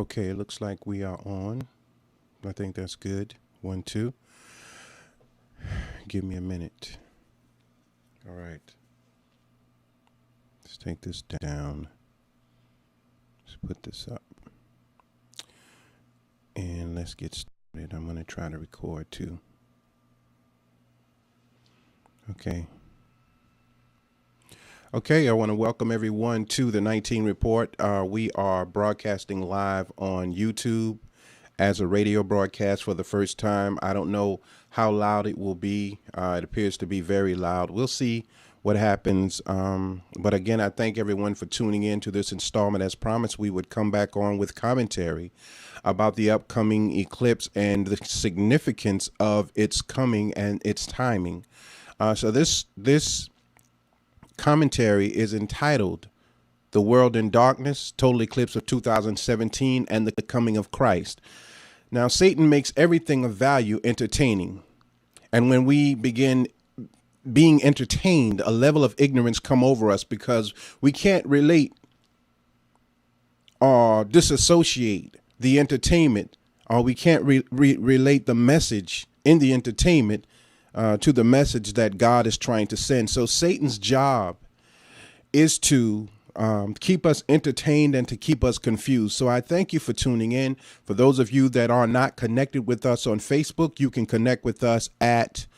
Okay, it looks like we are on. I think that's good. 1, 2. Give me a minute. All right. Let's take this down. Let's put this up. And let's get started. I'm going to try to record too. Okay. Okay, I want to welcome everyone to the 19 Report. We are broadcasting live on YouTube as a radio broadcast for the first time. I don't know how loud it will be. It appears to be very loud. We'll see what happens. But again, I thank everyone for tuning in to this installment. As promised, we would come back on with commentary about the upcoming eclipse and the significance of its coming and its timing. So this commentary is entitled The World in Darkness, Total Eclipse of 2017, and the Coming of Christ. Now, Satan makes everything of value entertaining. And when we begin being entertained, a level of ignorance come over us because we can't relate or disassociate the entertainment, or we can't relate the message in the entertainment to the message that God is trying to send. So Satan's job is to keep us entertained and to keep us confused. So I thank you for tuning in. For those of you that are not connected with us on Facebook, you can connect with us at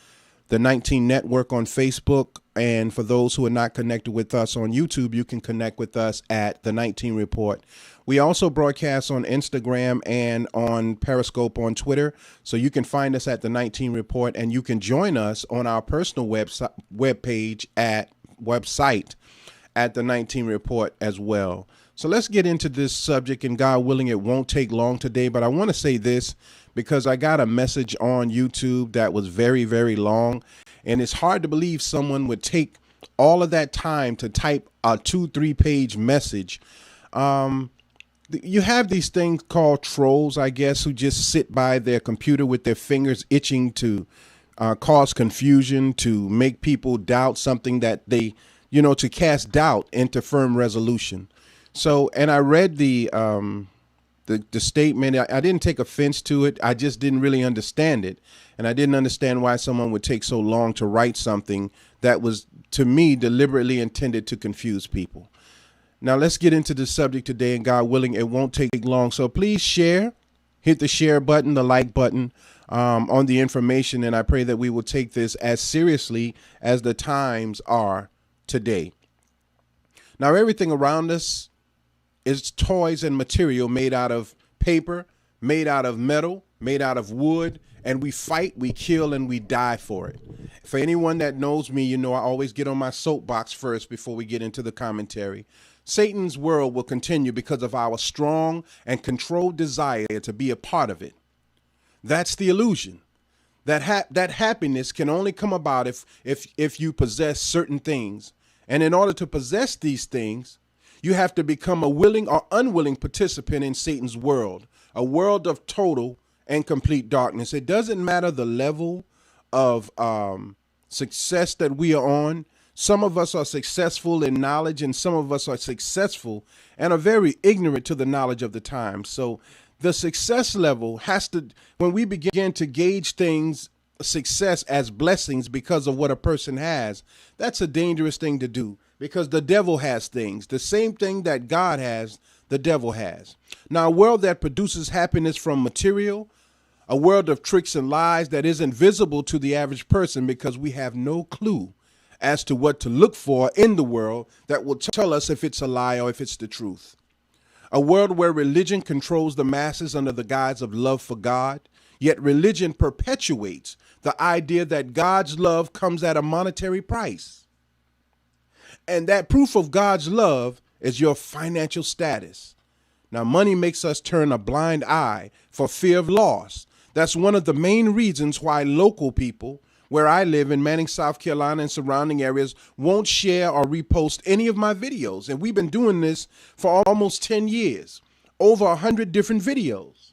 the 19 Network on Facebook. And for those who are not connected with us on YouTube, you can connect with us at the 19 Report. We also broadcast on Instagram and on Periscope on Twitter. So you can find us at the 19 Report, and you can join us on our personal website at the 19 Report as well. So let's get into this subject, and God willing, it won't take long today. But I want to say this because I got a message on YouTube that was very, very long, and it's hard to believe someone would take all of that time to type a 2-3 page message. You have these things called trolls, I guess, who just sit by their computer with their fingers itching to cause confusion, to make people doubt something that they, to cast doubt into firm resolution. So, and I read the statement. I didn't take offense to it. I just didn't really understand it. And I didn't understand why someone would take so long to write something that was, to me, deliberately intended to confuse people. Now, let's get into the subject today, and God willing, it won't take long. So please share, hit the share button, the like button on the information. And I pray that we will take this as seriously as the times are today. Now, everything around us is toys and material made out of paper, made out of metal, made out of wood, and we fight, we kill, and we die for it. For anyone that knows me, I always get on my soapbox first before we get into the commentary. Satan's world will continue because of our strong and controlled desire to be a part of it. That's the illusion. That happiness can only come about if you possess certain things. And in order to possess these things, you have to become a willing or unwilling participant in Satan's world, a world of total and complete darkness. It doesn't matter the level of success that we are on. Some of us are successful in knowledge, and some of us are successful and are very ignorant to the knowledge of the times. So the success level has to, when we begin to gauge things, success as blessings because of what a person has, that's a dangerous thing to do, because the devil has things. The same thing that God has, the devil has. Now, a world that produces happiness from material, a world of tricks and lies that isn't visible to the average person because we have no clue as to what to look for in the world that will tell us if it's a lie or if it's the truth. A world where religion controls the masses under the guise of love for God, yet religion perpetuates the idea that God's love comes at a monetary price. And that proof of God's love is your financial status. Now, money makes us turn a blind eye for fear of loss. That's one of the main reasons why local people, where I live in Manning, South Carolina and surrounding areas, won't share or repost any of my videos. And we've been doing this for almost 10 years, over 100 different videos.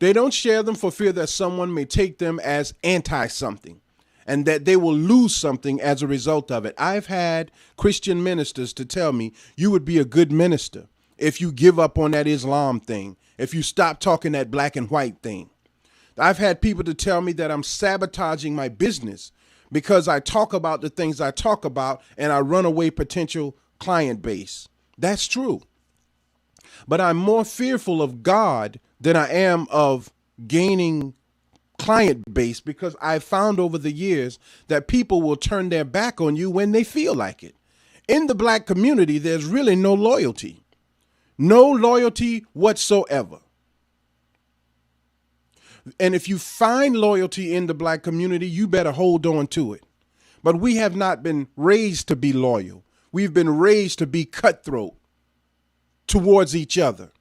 They don't share them for fear that someone may take them as anti-something and that they will lose something as a result of it. I've had Christian ministers to tell me, you would be a good minister if you give up on that Islam thing, if you stop talking that black and white thing. I've had people to tell me that I'm sabotaging my business because I talk about the things I talk about and I run away potential client base. That's true. But I'm more fearful of God than I am of gaining client base, because I've found over the years that people will turn their back on you when they feel like it. In the black community, there's really no loyalty whatsoever. And if you find loyalty in the black community, you better hold on to it. But we have not been raised to be loyal. We've been raised to be cutthroat towards each other.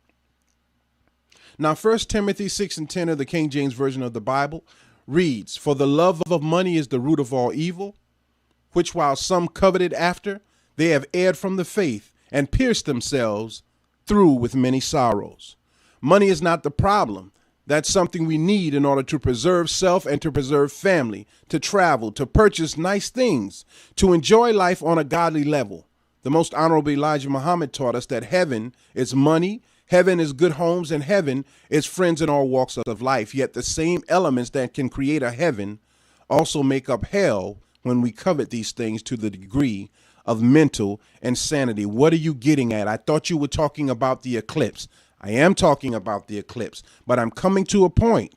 Now, 1 Timothy 6:10 of the King James Version of the Bible reads, "For the love of money is the root of all evil, which while some coveted after, they have erred from the faith and pierced themselves through with many sorrows." Money is not the problem. That's something we need in order to preserve self and to preserve family, to travel, to purchase nice things, to enjoy life on a godly level. The most honorable Elijah Muhammad taught us that heaven is money, heaven is good homes, and heaven is friends in all walks of life. Yet the same elements that can create a heaven also make up hell when we covet these things to the degree of mental insanity. What are you getting at? I thought you were talking about the eclipse. I am talking about the eclipse, but I'm coming to a point.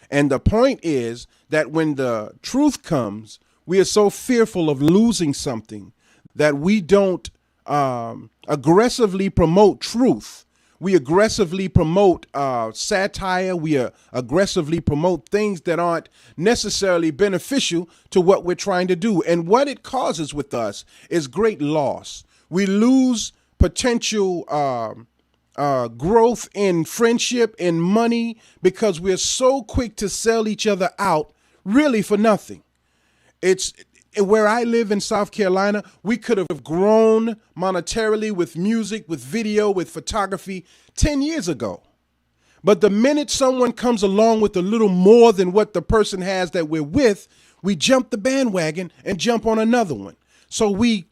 And the point is that when the truth comes, we are so fearful of losing something that we don't aggressively promote truth. We aggressively promote satire. We aggressively promote things that aren't necessarily beneficial to what we're trying to do. And what it causes with us is great loss. We lose potential growth in friendship, in money, because we're so quick to sell each other out really for nothing. It's where I live in South Carolina, we could have grown monetarily with music, with video, with photography 10 years ago. But the minute someone comes along with a little more than what the person has that we're with, we jump the bandwagon and jump on another one. So we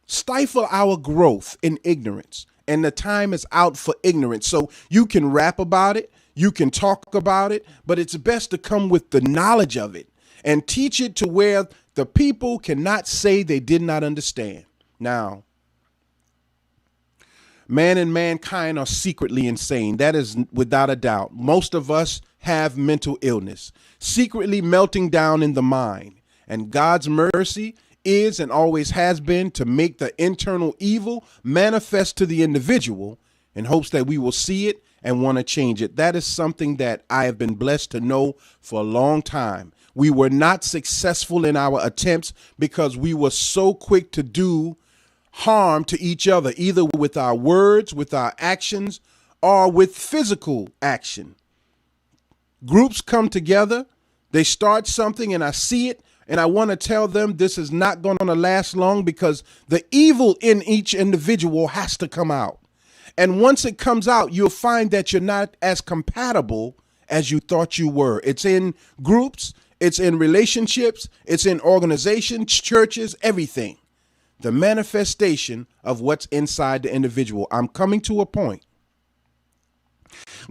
stifle our growth in ignorance, and the time is out for ignorance. So you can rap about it, you can talk about it, but it's best to come with the knowledge of it and teach it to where the people cannot say they did not understand. Now, man and mankind are secretly insane. That is without a doubt. Most of us have mental illness, secretly melting down in the mind. And God's mercy is and always has been to make the internal evil manifest to the individual in hopes that we will see it and want to change it. That is something that I have been blessed to know for a long time. We were not successful in our attempts because we were so quick to do harm to each other, either with our words, with our actions, or with physical action. Groups come together, they start something, and I see it, and I want to tell them this is not going to last long because the evil in each individual has to come out. And once it comes out, you'll find that you're not as compatible as you thought you were. It's in groups, it's in relationships, it's in organizations, churches, everything. The manifestation of what's inside the individual. I'm coming to a point.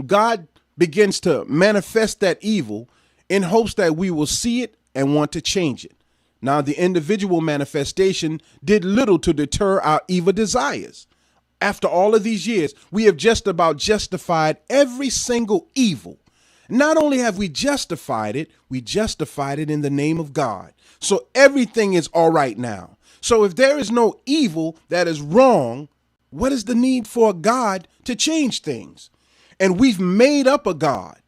God begins to manifest that evil in hopes that we will see it and want to change it. Now, the individual manifestation did little to deter our evil desires. After all of these years, we have just about justified every single evil. Not only have we justified it in the name of God. So everything is all right now. So if there is no evil that is wrong, what is the need for a God to change things? And we've made up a God.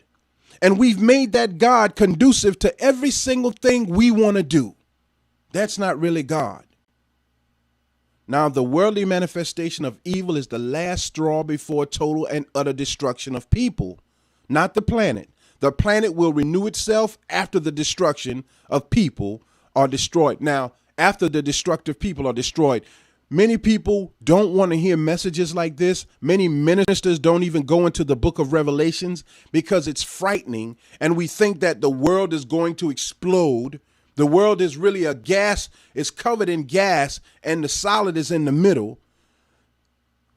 And we've made that God conducive to every single thing we want to do. That's not really God. Now, the worldly manifestation of evil is the last straw before total and utter destruction of people, not the planet. The planet will renew itself after the destruction of people are destroyed. Now, after the destructive people are destroyed, many people don't want to hear messages like this. Many ministers don't even go into the book of Revelations because it's frightening. And we think that the world is going to explode. The world is really it's covered in gas, and the solid is in the middle.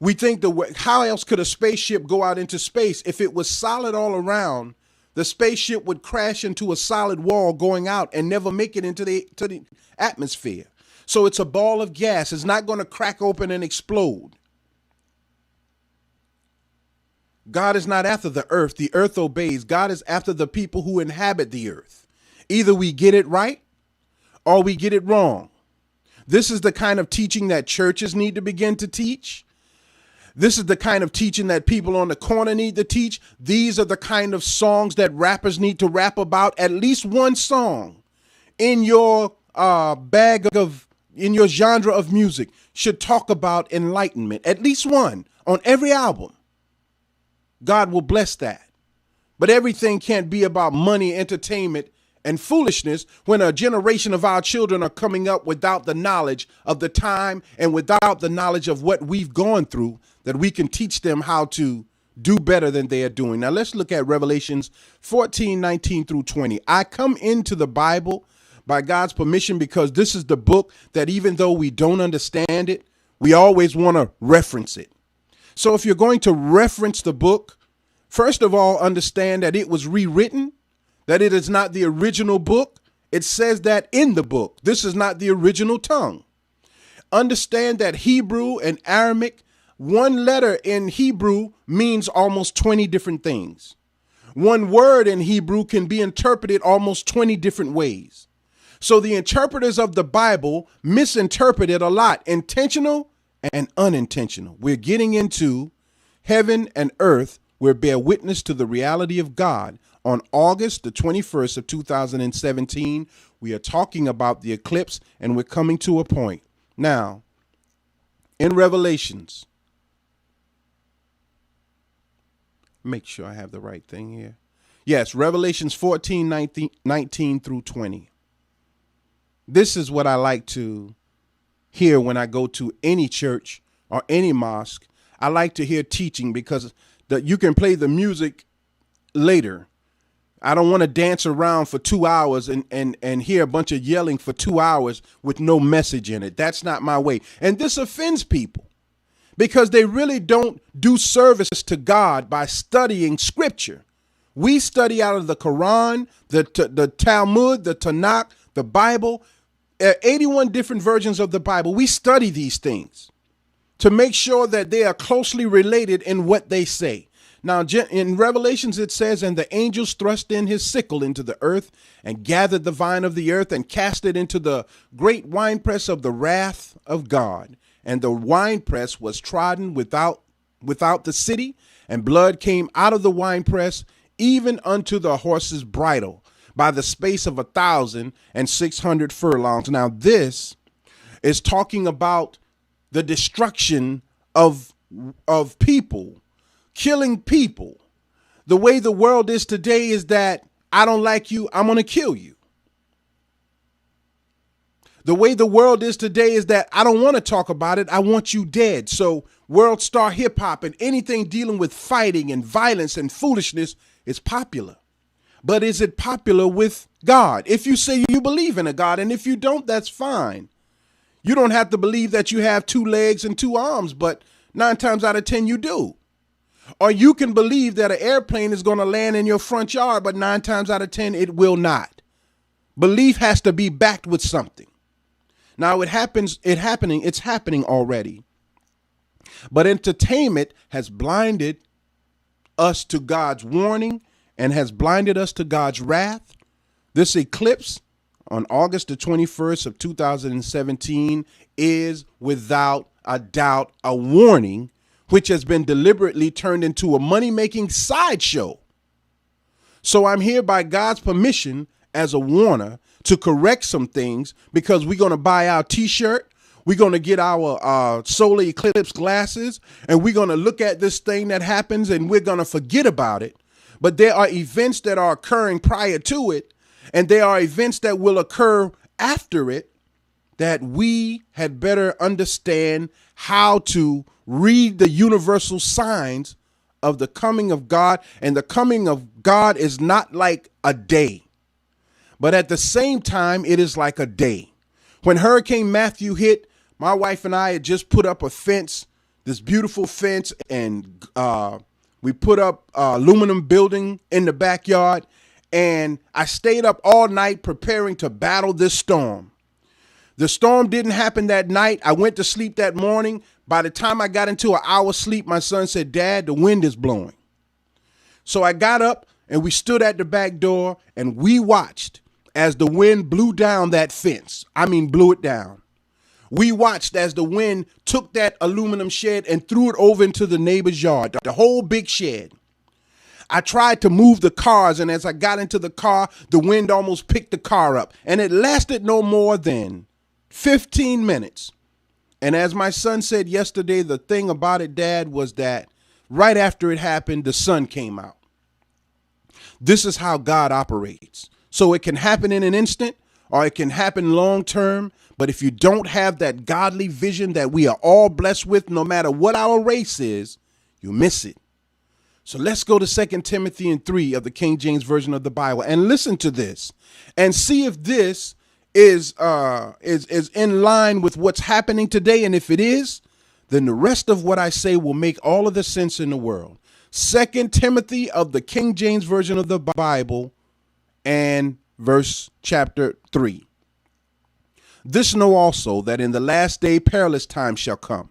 We think how else could a spaceship go out into space? If it was solid all around, the spaceship would crash into a solid wall going out and never make it into the atmosphere. So it's a ball of gas. It's not going to crack open and explode. God is not after the earth. The earth obeys. God is after the people who inhabit the earth. Either we get it right or we get it wrong. This is the kind of teaching that churches need to begin to teach. This is the kind of teaching that people on the corner need to teach. These are the kind of songs that rappers need to rap about. At least one song in your in your genre of music should talk about enlightenment. At least one on every album. God will bless that. But everything can't be about money, entertainment, and foolishness when a generation of our children are coming up without the knowledge of the time and without the knowledge of what we've gone through, that we can teach them how to do better than they are doing. Now let's look at Revelations 14:19 through 20. I come into the Bible by God's permission because this is the book that even though we don't understand it, we always want to reference it. So if you're going to reference the book, first of all, understand that it was rewritten, that it is not the original book. It says that in the book. This is not the original tongue. Understand that Hebrew and Aramaic, one letter in Hebrew means almost 20 different things. One word in Hebrew can be interpreted almost 20 different ways. So the interpreters of the Bible misinterpret it a lot, intentional and unintentional. We're getting into heaven and earth. We bear witness to the reality of God. On August the 21st of 2017, we are talking about the eclipse, and we're coming to a point. Now, in Revelations, make sure I have the right thing here. Yes, Revelations 14:19 through 20. This is what I like to hear when I go to any church or any mosque. I like to hear teaching because you can play the music later. I don't want to dance around for 2 hours and hear a bunch of yelling for 2 hours with no message in it. That's not my way. And this offends people because they really don't do service to God by studying scripture. We study out of the Quran, the Talmud, the Tanakh, the Bible, 81 different versions of the Bible. We study these things to make sure that they are closely related in what they say. Now, in Revelations, it says, and the angels thrust in his sickle into the earth and gathered the vine of the earth and cast it into the great winepress of the wrath of God. And the winepress was trodden without the city, and blood came out of the winepress, even unto the horse's bridle, by the space of 1,600 furlongs. Now, this is talking about the destruction of people. Killing people. The way the world is today is that I don't like you, I'm going to kill you. The way the world is today is that I don't want to talk about it, I want you dead. So world star hip hop and anything dealing with fighting and violence and foolishness is popular. But is it popular with God? If you say you believe in a God, and if you don't, that's fine. You don't have to believe that you have 2 legs and 2 arms, but 9 times out of 10 you do. Or you can believe that an airplane is going to land in your front yard, but 9 times out of 10, it will not. Belief has to be backed with something. Now it's happening already. But entertainment has blinded us to God's warning and has blinded us to God's wrath. This eclipse on August the 21st of 2017 is without a doubt a warning, which has been deliberately turned into a money-making sideshow. So I'm here by God's permission as a warner to correct some things, because we're going to buy our T-shirt, we're going to get our solar eclipse glasses, and we're going to look at this thing that happens and we're going to forget about it. But there are events that are occurring prior to it, and there are events that will occur after it that we had better understand how to read the universal signs of the coming of God. And the coming of God is not like a day, but at the same time, it is like a day. When Hurricane Matthew hit, my wife and I had just put up a fence this beautiful fence, and we put up aluminum building in the backyard. And I stayed up all night preparing to battle this storm. The storm didn't happen that night. I went to sleep that morning. By the time I got into an hour's sleep, my son said, "Dad, the wind is blowing." So I got up and we stood at the back door and we watched as the wind blew down that fence. I mean, blew it down. We watched as the wind took that aluminum shed and threw it over into the neighbor's yard, the whole big shed. I tried to move the cars, and as I got into the car, the wind almost picked the car up, and it lasted no more than 15 minutes. And as my son said yesterday, the thing about it, Dad, was that right after it happened, the sun came out. This is how God operates. So it can happen in an instant, or it can happen long term. But if you don't have that godly vision that we are all blessed with, no matter what our race is, you miss it. So let's go to 2 Timothy 3 of the King James Version of the Bible and listen to this and see if this is in line with what's happening today. And if it is, then the rest of what I say will make all of the sense in the world. 2 Timothy of the King James Version of the Bible and verse chapter 3. This know also, that in the last day perilous times shall come.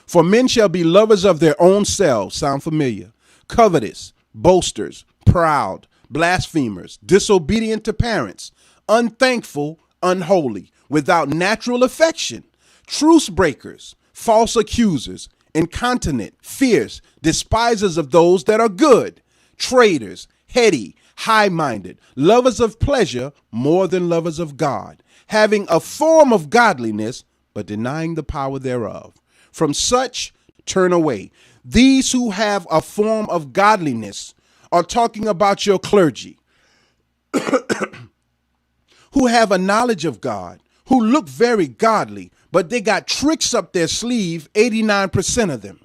For men shall be lovers of their own selves, sound familiar, covetous, boasters, proud, blasphemers, disobedient to parents, unthankful, unholy, without natural affection, truce breakers, false accusers, incontinent, fierce, despisers of those that are good, traitors, heady, high-minded, lovers of pleasure more than lovers of God, having a form of godliness, but denying the power thereof. From such turn away. These who have a form of godliness are talking about your clergy, who have a knowledge of God, who look very godly, but they got tricks up their sleeve, 89% of them.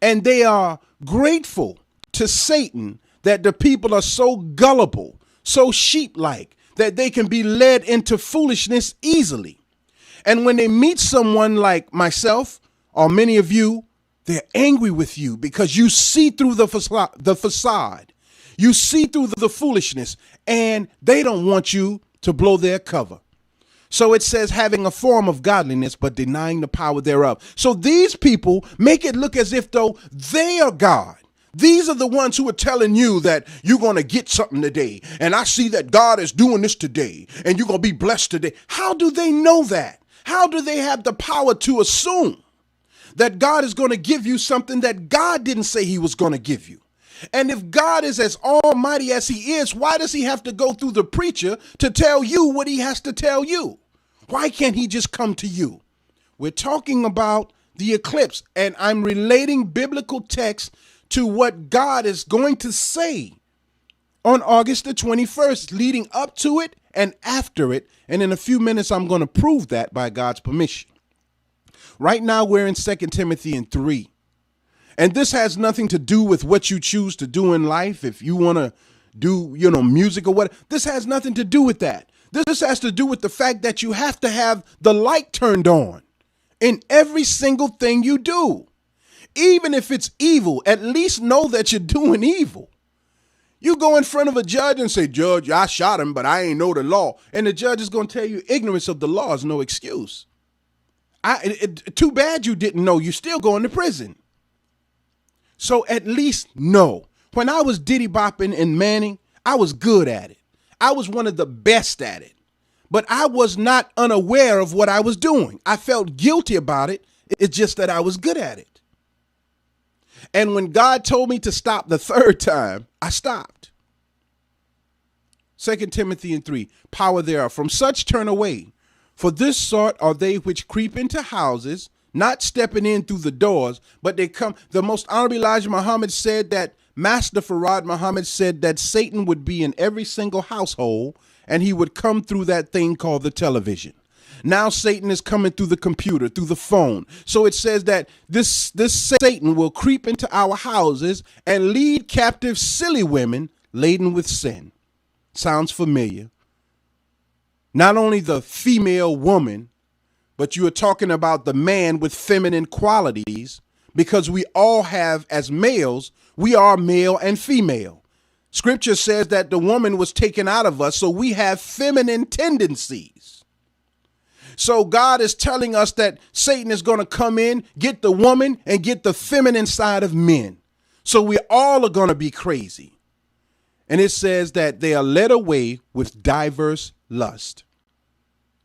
And they are grateful to Satan that the people are so gullible, so sheep-like, that they can be led into foolishness easily. And when they meet someone like myself or many of you, they're angry with you because you see through the facade. You see through the foolishness, and they don't want you to blow their cover. So it says having a form of godliness, but denying the power thereof. So these people make it look as if though they are God. These are the ones who are telling you that you're going to get something today. And I see that God is doing this today and you're going to be blessed today. How do they know that? How do they have the power to assume that God is going to give you something that God didn't say he was going to give you? And if God is as almighty as he is, why does he have to go through the preacher to tell you what he has to tell you? Why can't he just come to you? We're talking about the eclipse, and I'm relating biblical text to what God is going to say on August the 21st, leading up to it and after it. And in a few minutes, I'm going to prove that by God's permission. Right now, we're in 2 Timothy 3. And this has nothing to do with what you choose to do in life. If you want to do, music or what, this has nothing to do with that. This has to do with the fact that you have to have the light turned on in every single thing you do. Even if it's evil, at least know that you're doing evil. You go in front of a judge and say, "Judge, I shot him, but I ain't know the law." And the judge is going to tell you ignorance of the law is no excuse. Too bad you didn't know. You're still going to prison. So at least know. When I was diddy bopping in Manning, I was good at it. I was one of the best at it. But I was not unaware of what I was doing. I felt guilty about it. It's just that I was good at it. And when God told me to stop the third time, I stopped. 2 Timothy 3, power thereof. From such turn away. For this sort are they which creep into houses, not stepping in through the doors, but they come. The most honorable Elijah Muhammad said that, Master Farad Muhammad said that Satan would be in every single household and he would come through that thing called the television. Now Satan is coming through the computer, through the phone. So it says that this Satan will creep into our houses and lead captive silly women laden with sin. Sounds familiar. Not only the female woman, but you are talking about the man with feminine qualities, because we all have, as males, we are male and female. Scripture says that the woman was taken out of us, so we have feminine tendencies. So God is telling us that Satan is going to come in, get the woman, and get the feminine side of men. So we all are going to be crazy. And it says that they are led away with diverse lust.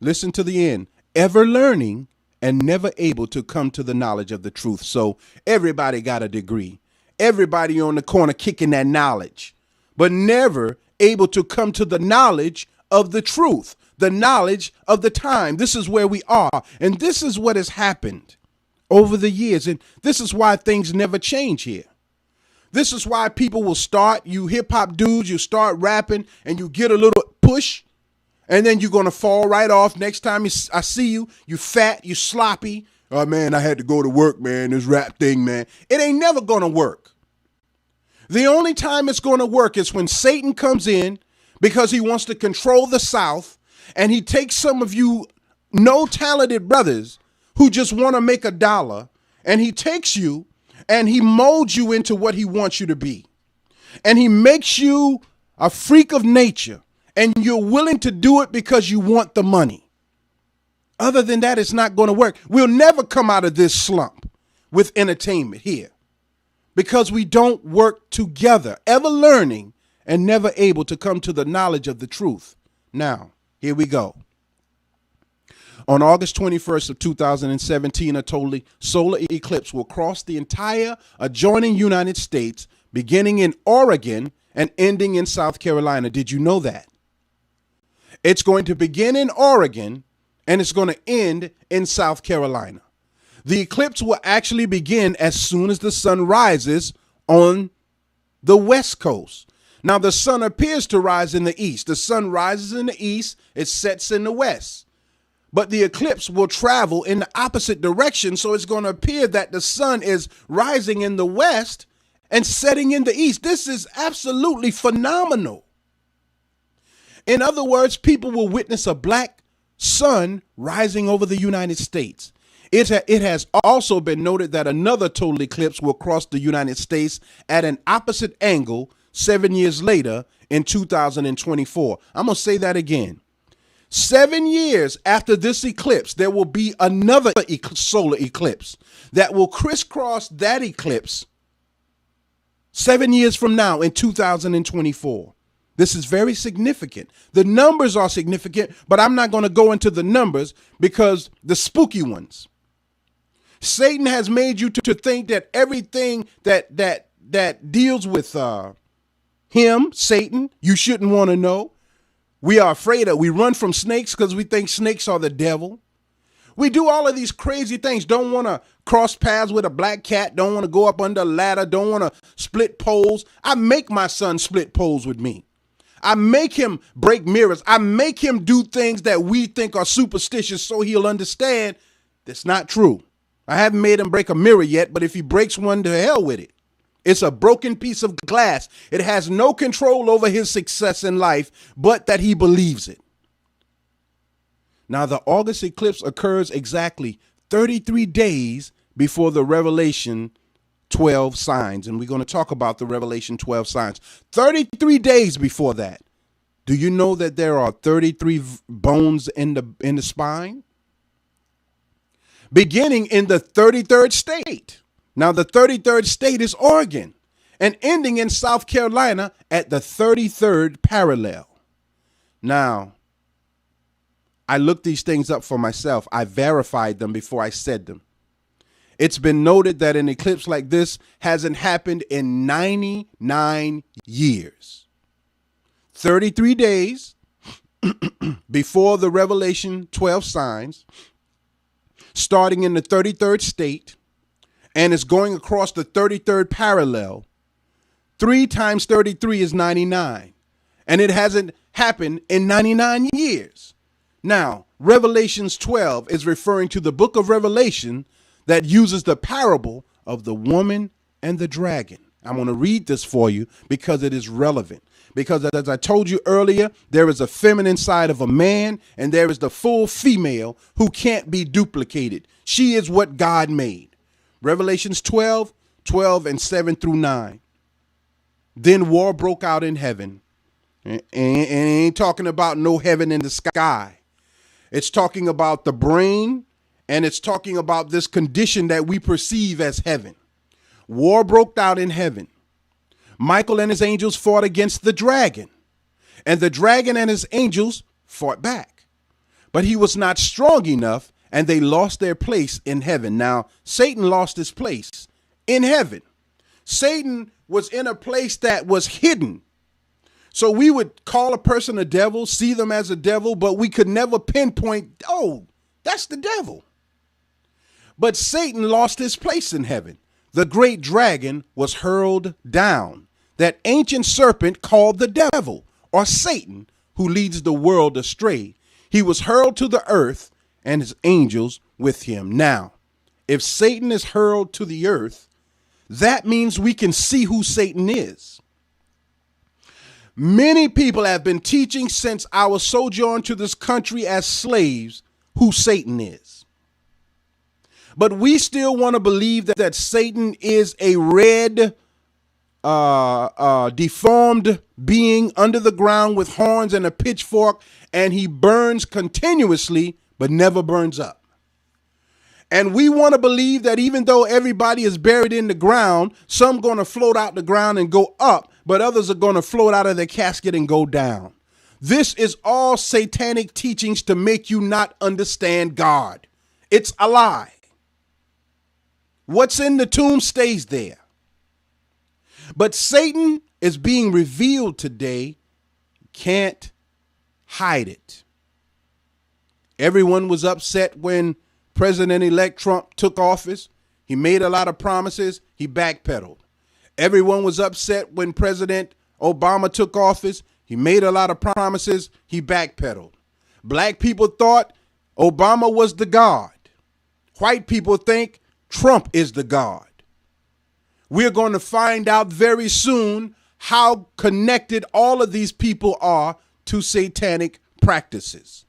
Listen to the end. Ever learning and never able to come to the knowledge of the truth. So everybody got a degree. Everybody on the corner kicking that knowledge, but never able to come to the knowledge of the truth, the knowledge of the time. This is where we are. And this is what has happened over the years. And this is why things never change here. This is why people will start, you hip hop dudes, you start rapping and you get a little push and then you're going to fall right off. Next time I see you, you fat, you sloppy. Oh man, I had to go to work, man. This rap thing, man. It ain't never going to work. The only time it's going to work is when Satan comes in because he wants to control the South, and he takes some of you no talented brothers who just want to make a dollar, and he takes you and he molds you into what he wants you to be. And he makes you a freak of nature, and you're willing to do it because you want the money. Other than that, it's not going to work. We'll never come out of this slump with entertainment here, because we don't work together, ever learning and never able to come to the knowledge of the truth. Now, here we go. On August 21st of 2017, a totally solar eclipse will cross the entire adjoining United States, beginning in Oregon and ending in South Carolina. Did you know that? It's going to begin in Oregon and it's going to end in South Carolina. The eclipse will actually begin as soon as the sun rises on the West Coast. Now, the sun appears to rise in the east. The sun rises in the east, it sets in the west. But the eclipse will travel in the opposite direction, so it's going to appear that the sun is rising in the west and setting in the east. This is absolutely phenomenal. In other words, people will witness a black sun rising over the United States. It has also been noted that another total eclipse will cross the United States at an opposite angle 7 years later in 2024. I'm going to say that again. 7 years after this eclipse, there will be another solar eclipse that will crisscross that eclipse 7 years from now in 2024. This is very significant. The numbers are significant, but I'm not going to go into the numbers because the spooky ones. Satan has made you to think that everything that deals with him, Satan, you shouldn't want to know. We are afraid of. We run from snakes because we think snakes are the devil. We do all of these crazy things. Don't want to cross paths with a black cat. Don't want to go up under a ladder. Don't want to split poles. I make my son split poles with me. I make him break mirrors. I make him do things that we think are superstitious so he'll understand that's not true. I haven't made him break a mirror yet, but if he breaks one, to hell with it. It's a broken piece of glass. It has no control over his success in life, but that he believes it. Now, the August eclipse occurs exactly 33 days before the Revelation 12 signs. And we're going to talk about the Revelation 12 signs. 33 days before that. Do you know that there are 33 bones in the spine? Beginning in the 33rd state. Now, the 33rd state is Oregon, and ending in South Carolina at the 33rd parallel. Now, I looked these things up for myself. I verified them before I said them. It's been noted that an eclipse like this hasn't happened in 99 years. 33 days before the Revelation 12 signs, starting in the 33rd state, and it's going across the 33rd parallel. 3 times 33 is 99. And it hasn't happened in 99 years. Now, Revelations 12 is referring to the book of Revelation that uses the parable of the woman and the dragon. I'm going to read this for you because it is relevant. Because as I told you earlier, there is a feminine side of a man and there is the full female who can't be duplicated. She is what God made. Revelations 12, 12 and 7 through 9. Then war broke out in heaven. And it ain't talking about no heaven in the sky. It's talking about the brain, and it's talking about this condition that we perceive as heaven. War broke out in heaven. Michael and his angels fought against the dragon, and the dragon and his angels fought back. But he was not strong enough, and they lost their place in heaven. Now, Satan lost his place in heaven. Satan was in a place that was hidden. So we would call a person a devil, see them as a devil, but we could never pinpoint, oh, that's the devil. But Satan lost his place in heaven. The great dragon was hurled down, that ancient serpent called the devil, or Satan, who leads the world astray. He was hurled to the earth, and his angels with him. Now, if Satan is hurled to the earth, that means we can see who Satan is. Many people have been teaching since our sojourn to this country as slaves who Satan is. But we still want to believe that Satan is a red, deformed being under the ground with horns and a pitchfork, and he burns continuously but never burns up. And we want to believe that even though everybody is buried in the ground, some going to float out the ground and go up, but others are going to float out of their casket and go down. This is all satanic teachings to make you not understand God. It's a lie. What's in the tomb stays there. But Satan is being revealed today. Can't hide it. Everyone was upset when President-elect Trump took office. He made a lot of promises. He backpedaled. Everyone was upset when President Obama took office. He made a lot of promises. He backpedaled. Black people thought Obama was the God. White people think Trump is the God. We're going to find out very soon how connected all of these people are to satanic practices.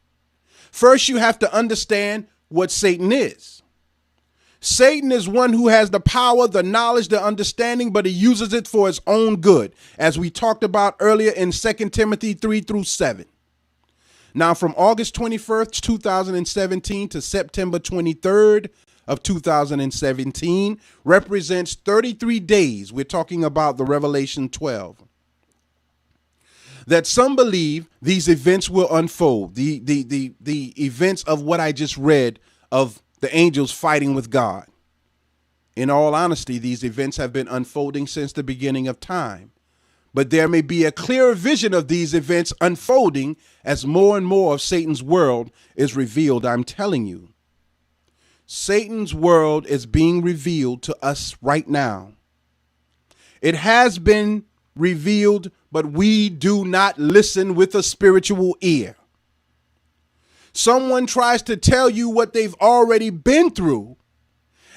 First, you have to understand what Satan is. Satan is one who has the power, the knowledge, the understanding, but he uses it for his own good, as we talked about earlier in 2 Timothy 3 through 7. Now, from August 21st, 2017 to September 23rd of 2017 represents 33 days. We're talking about the Revelation 12. That some believe these events will unfold. The events of what I just read of the angels fighting with God. In all honesty, these events have been unfolding since the beginning of time. But there may be a clearer vision of these events unfolding as more and more of Satan's world is revealed. I'm telling you, Satan's world is being revealed to us right now. It has been revealed, but we do not listen with a spiritual ear. Someone tries to tell you what they've already been through,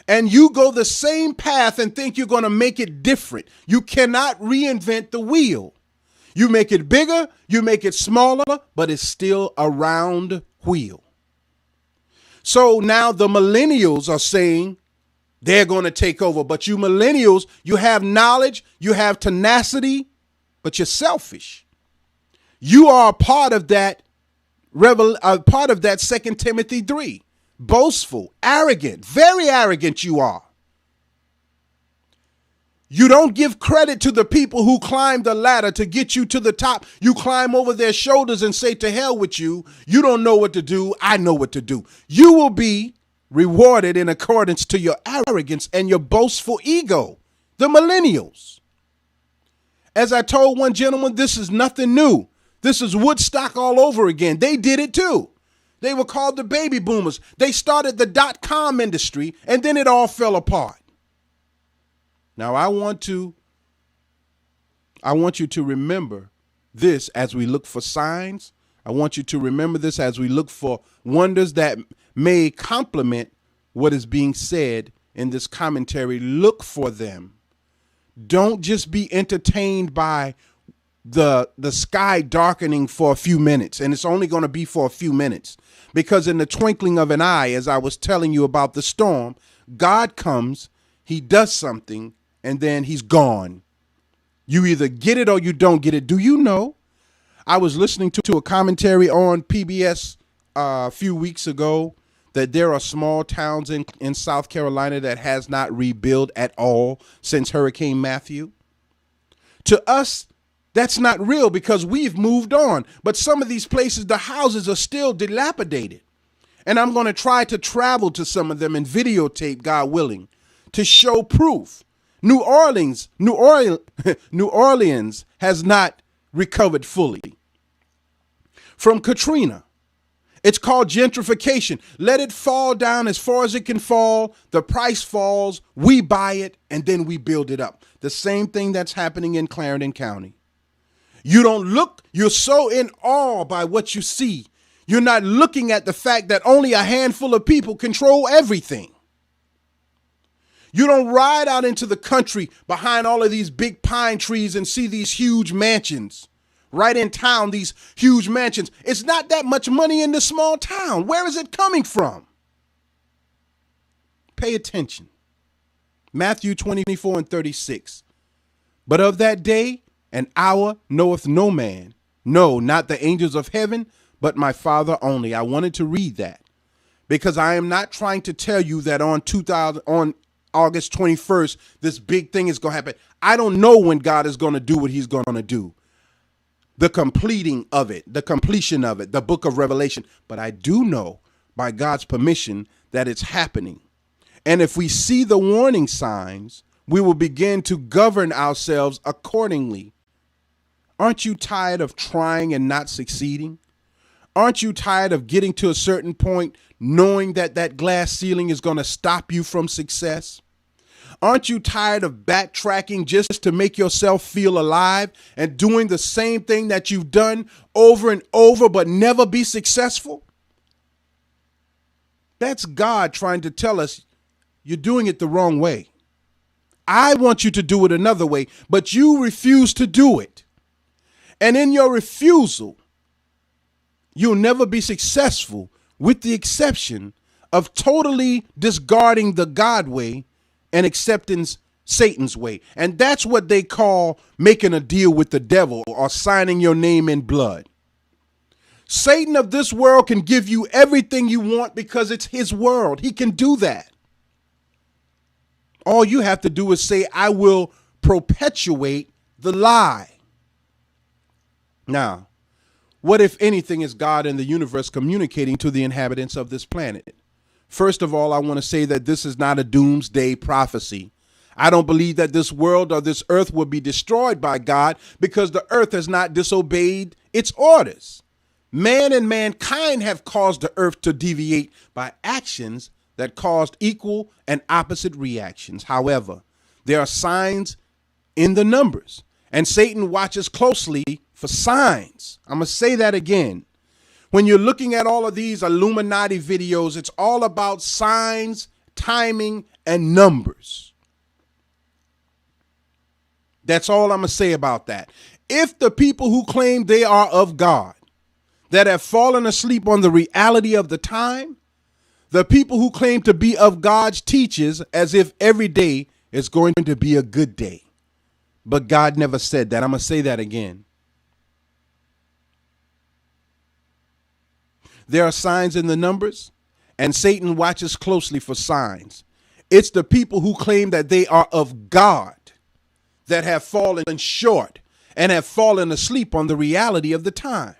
and you go the same path and think you're going to make it different. You cannot reinvent the wheel. You make it bigger, you make it smaller, but it's still a round wheel. So now the millennials are saying they're going to take over. But you millennials, you have knowledge, you have tenacity, but you're selfish. You are a part of that, part of that 2 Timothy 3. Boastful, arrogant, very arrogant you are. You don't give credit to the people who climb the ladder to get you to the top. You climb over their shoulders and say, to hell with you. You don't know what to do. I know what to do. You will be rewarded in accordance to your arrogance and your boastful ego. The millennials. As I told one gentleman, this is nothing new. This is Woodstock all over again. They did it too. They were called the baby boomers. They started the .com industry, and then it all fell apart. Now, I want you to remember this as we look for signs. I want you to remember this as we look for wonders that may complement what is being said in this commentary. Look for them. Don't just be entertained by the sky darkening for a few minutes, and it's only going to be for a few minutes, because in the twinkling of an eye, as I was telling you about the storm, God comes he does something, and then he's gone. You either get it or you don't get it. Do you know? I was listening to a commentary on PBS a few weeks ago that there are small towns in South Carolina that has not rebuilt at all since Hurricane Matthew. To us, that's not real because we've moved on. But some of these places, the houses are still dilapidated. And I'm going to try to travel to some of them and videotape, God willing, to show proof. New Orleans has not recovered fully from Katrina. It's called gentrification. Let it fall down as far as it can fall. The price falls. We buy it and then we build it up. The same thing that's happening in Clarendon County. You don't look, you're so in awe by what you see. You're not looking at the fact that only a handful of people control everything. You don't ride out into the country behind all of these big pine trees and see these huge mansions. Right in town, these huge mansions. It's not that much money in this small town. Where is it coming from? Pay attention. Matthew 24:36. But of that day and hour knoweth no man, no, not the angels of heaven, but my Father only. I wanted to read that because I am not trying to tell you that on August 21st, this big thing is going to happen. I don't know when God is going to do what he's going to do. The completion of it, the book of Revelation. But I do know by God's permission that it's happening. And if we see the warning signs, we will begin to govern ourselves accordingly. Aren't you tired of trying and not succeeding? Aren't you tired of getting to a certain point knowing that that glass ceiling is going to stop you from success? Aren't you tired of backtracking just to make yourself feel alive and doing the same thing that you've done over and over but never be successful? That's God trying to tell us you're doing it the wrong way. I want you to do it another way, but you refuse to do it. And in your refusal, you'll never be successful, with the exception of totally discarding the God way and accepting Satan's way. And that's what they call making a deal with the devil or signing your name in blood. Satan of this world can give you everything you want because it's his world. He can do that. All you have to do is say, I will perpetuate the lie. Now, what, if anything, is God in the universe communicating to the inhabitants of this planet? First of all, I want to say that this is not a doomsday prophecy. I don't believe that this world or this earth will be destroyed by God because the earth has not disobeyed its orders. Man and mankind have caused the earth to deviate by actions that caused equal and opposite reactions. However, there are signs in the numbers, and Satan watches closely for signs. I'm going to say that again. When you're looking at all of these Illuminati videos, it's all about signs, timing, and numbers. That's all I'm going to say about that. If the people who claim they are of God, that have fallen asleep on the reality of the time, the people who claim to be of God's teaches as if every day is going to be a good day. But God never said that. I'm going to say that again. There are signs in the numbers, and Satan watches closely for signs. It's the people who claim that they are of God that have fallen short and have fallen asleep on the reality of the time.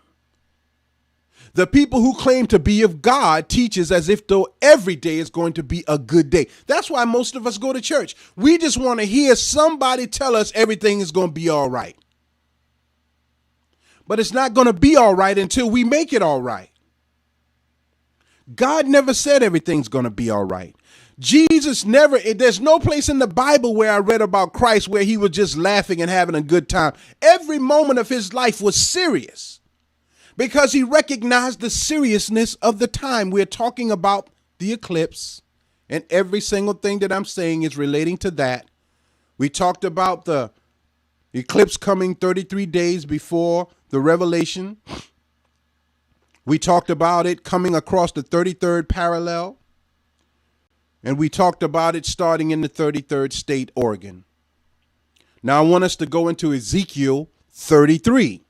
The people who claim to be of God teaches as if though every day is going to be a good day. That's why most of us go to church. We just want to hear somebody tell us everything is going to be all right. But it's not going to be all right until we make it all right. God never said everything's going to be all right. Jesus never, there's no place in the Bible where I read about Christ where he was just laughing and having a good time. Every moment of his life was serious because he recognized the seriousness of the time. We're talking about the eclipse, and every single thing that I'm saying is relating to that. We talked about the eclipse coming 33 days before the revelation. We talked about it coming across the 33rd parallel. And we talked about it starting in the 33rd state, Oregon. Now I want us to go into Ezekiel 33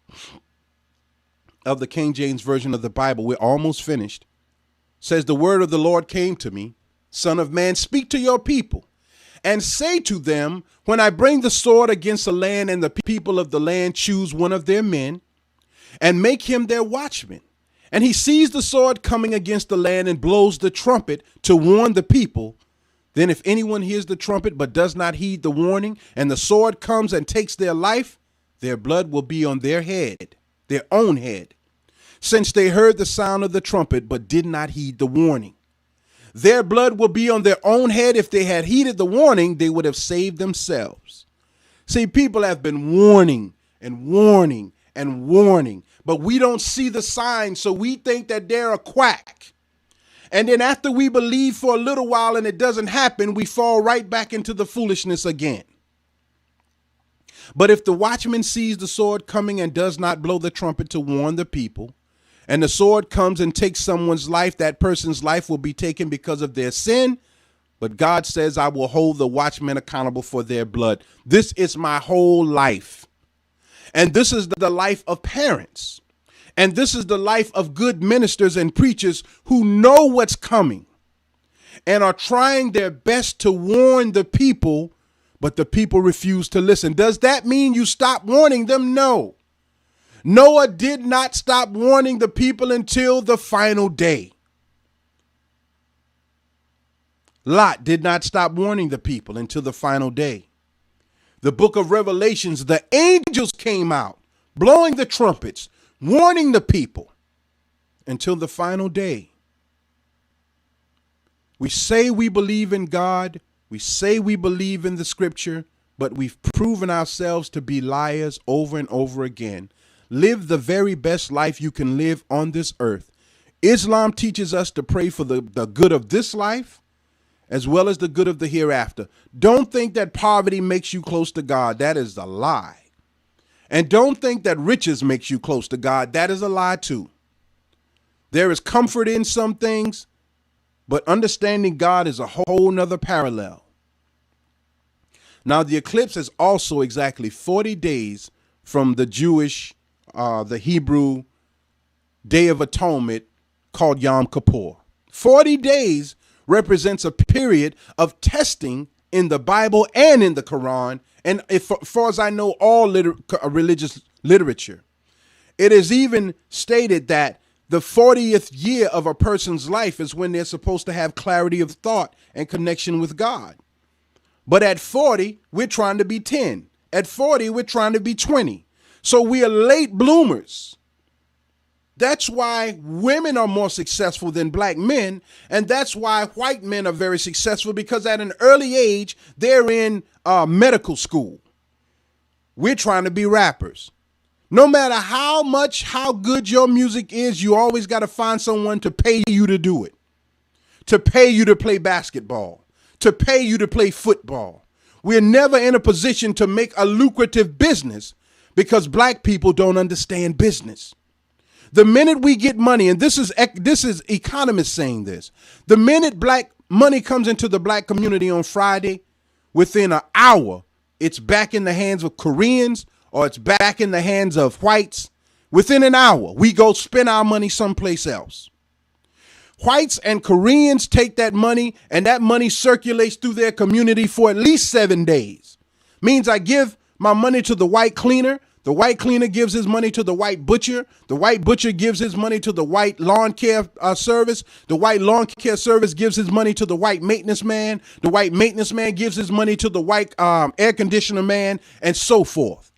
of the King James Version of the Bible. We're almost finished. It says, the word of the Lord came to me, Son of man, speak to your people and say to them, when I bring the sword against the land and the people of the land choose one of their men and make him their watchman, and he sees the sword coming against the land and blows the trumpet to warn the people, then if anyone hears the trumpet but does not heed the warning, and the sword comes and takes their life, their blood will be on their head, their own head, since they heard the sound of the trumpet but did not heed the warning. Their blood will be on their own head. If they had heeded the warning, they would have saved themselves. See, people have been warning and warning and warning, but we don't see the signs, so we think that they're a quack. And then after we believe for a little while and it doesn't happen, we fall right back into the foolishness again. But if the watchman sees the sword coming and does not blow the trumpet to warn the people, and the sword comes and takes someone's life, that person's life will be taken because of their sin. But God says, I will hold the watchmen accountable for their blood. This is my whole life. And this is the life of parents. And this is the life of good ministers and preachers who know what's coming and are trying their best to warn the people, but the people refuse to listen. Does that mean you stop warning them? No. Noah did not stop warning the people until the final day. Lot did not stop warning the people until the final day. The book of Revelations, the angels came out, blowing the trumpets, warning the people until the final day. We say we believe in God. We say we believe in the scripture, but we've proven ourselves to be liars over and over again. Live the very best life you can live on this earth. Islam teaches us to pray for the good of this life as well as the good of the hereafter. Don't think that poverty makes you close to God. That is a lie. And don't think that riches makes you close to God. That is a lie too. There is comfort in some things, but understanding God is a whole nother parallel. Now, the eclipse is also exactly 40 days from the Jewish the Hebrew Day of Atonement called Yom Kippur. 40 days represents a period of testing in the Bible and in the Quran, and as far as I know, all religious literature. It is even stated that the 40th year of a person's life is when they're supposed to have clarity of thought and connection with God. But at 40, we're trying to be 10. At 40, we're trying to be 20. So we are late bloomers. That's why women are more successful than black men. And that's why white men are very successful, because at an early age, they're in medical school. We're trying to be rappers. No matter how good your music is, you always got to find someone to pay you to do it, to pay you to play basketball, to pay you to play football. We're never in a position to make a lucrative business because black people don't understand business. The minute we get money, and this is economists saying this, the minute black money comes into the black community on Friday, within an hour, it's back in the hands of Koreans or it's back in the hands of whites. Within an hour, we go spend our money someplace else. Whites and Koreans take that money, and that money circulates through their community for at least 7 days. Means I give my money to the white cleaner. The white cleaner gives his money to the white butcher. The white butcher gives his money to the white lawn care service. The white lawn care service gives his money to the white maintenance man. The white maintenance man gives his money to the white air conditioner man, and so forth.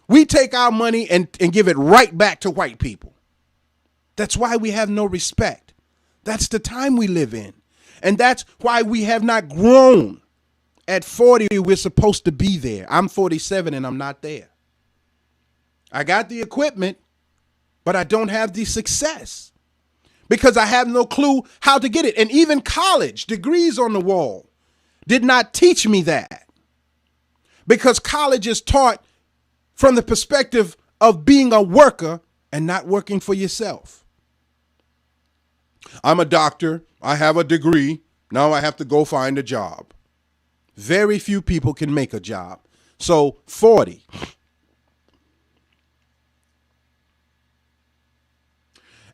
We take our money and give it right back to white people. That's why we have no respect. That's the time we live in. And that's why we have not grown. At 40, we're supposed to be there. I'm 47 and I'm not there. I got the equipment, but I don't have the success because I have no clue how to get it. And even college degrees on the wall did not teach me that, because college is taught from the perspective of being a worker and not working for yourself. I'm a doctor. I have a degree. Now I have to go find a job. Very few people can make a job. So 40.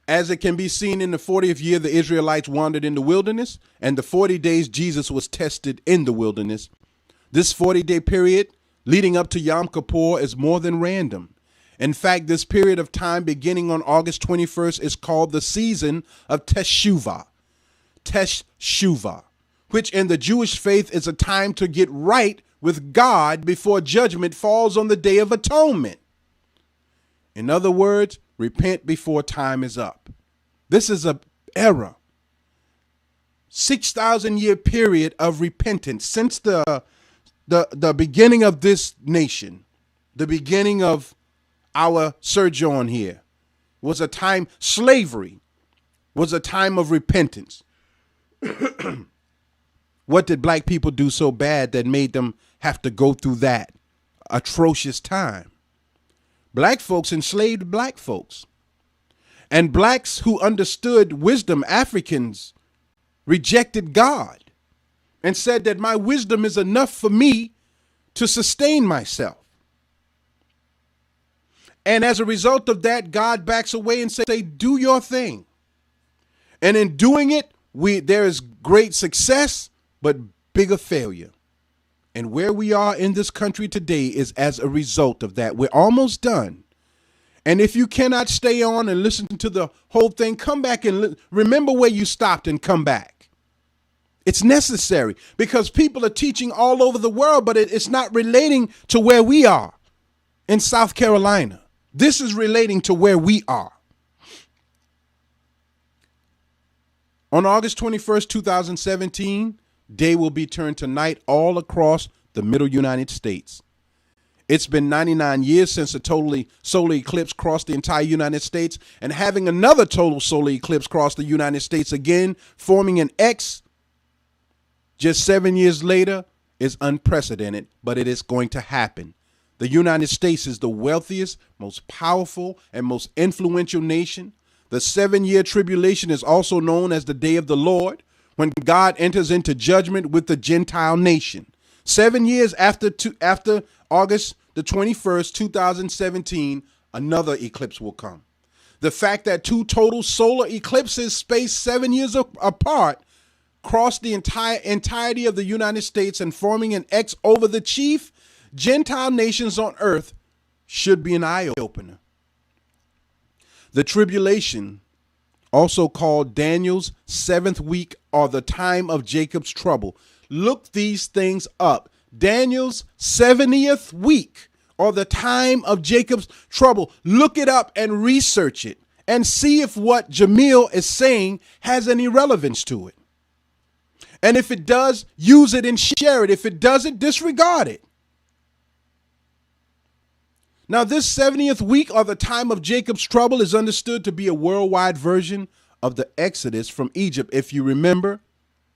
As it can be seen in the 40th year, the Israelites wandered in the wilderness, and the 40 days Jesus was tested in the wilderness. This 40-day period leading up to Yom Kippur is more than random. In fact, this period of time beginning on August 21st is called the season of Teshuvah. Teshuvah, which in the Jewish faith is a time to get right with God before judgment falls on the Day of Atonement. In other words, repent before time is up. This is an era, 6,000-year period of repentance since the beginning of this nation, the beginning of our sojourn here, was a time, slavery was a time of repentance. What did black people do so bad that made them have to go through that atrocious time? Black folks enslaved black folks. And blacks who understood wisdom, Africans, rejected God and said that my wisdom is enough for me to sustain myself. And as a result of that, God backs away and say, do your thing. And in doing it, there is great success, but bigger failure. And where we are in this country today is as a result of that. We're almost done. And if you cannot stay on and listen to the whole thing, come back and remember where you stopped and come back. It's necessary because people are teaching all over the world, but it's not relating to where we are in South Carolina. This is relating to where we are. On August 21st, 2017, day will be turned to night all across the middle United States. It's been 99 years since a totally solar eclipse crossed the entire United States, and having another total solar eclipse cross the United States again, forming an X just 7 years later, is unprecedented, but it is going to happen. The United States is the wealthiest, most powerful, and most influential nation. The 7-year tribulation is also known as the Day of the Lord, when God enters into judgment with the Gentile nation. 7 years after August the 21st, 2017, another eclipse will come. The fact that two total solar eclipses spaced 7 years apart crossed the entirety of the United States and forming an X over the chief Gentile nations on earth should be an eye-opener. The tribulation, also called Daniel's 7th week or the time of Jacob's trouble. Look these things up. Daniel's 70th week or the time of Jacob's trouble. Look it up and research it and see if what Jamil is saying has any relevance to it. And if it does, use it and share it. If it doesn't, disregard it. Now, this 70th week or the time of Jacob's trouble is understood to be a worldwide version of the Exodus from Egypt. If you remember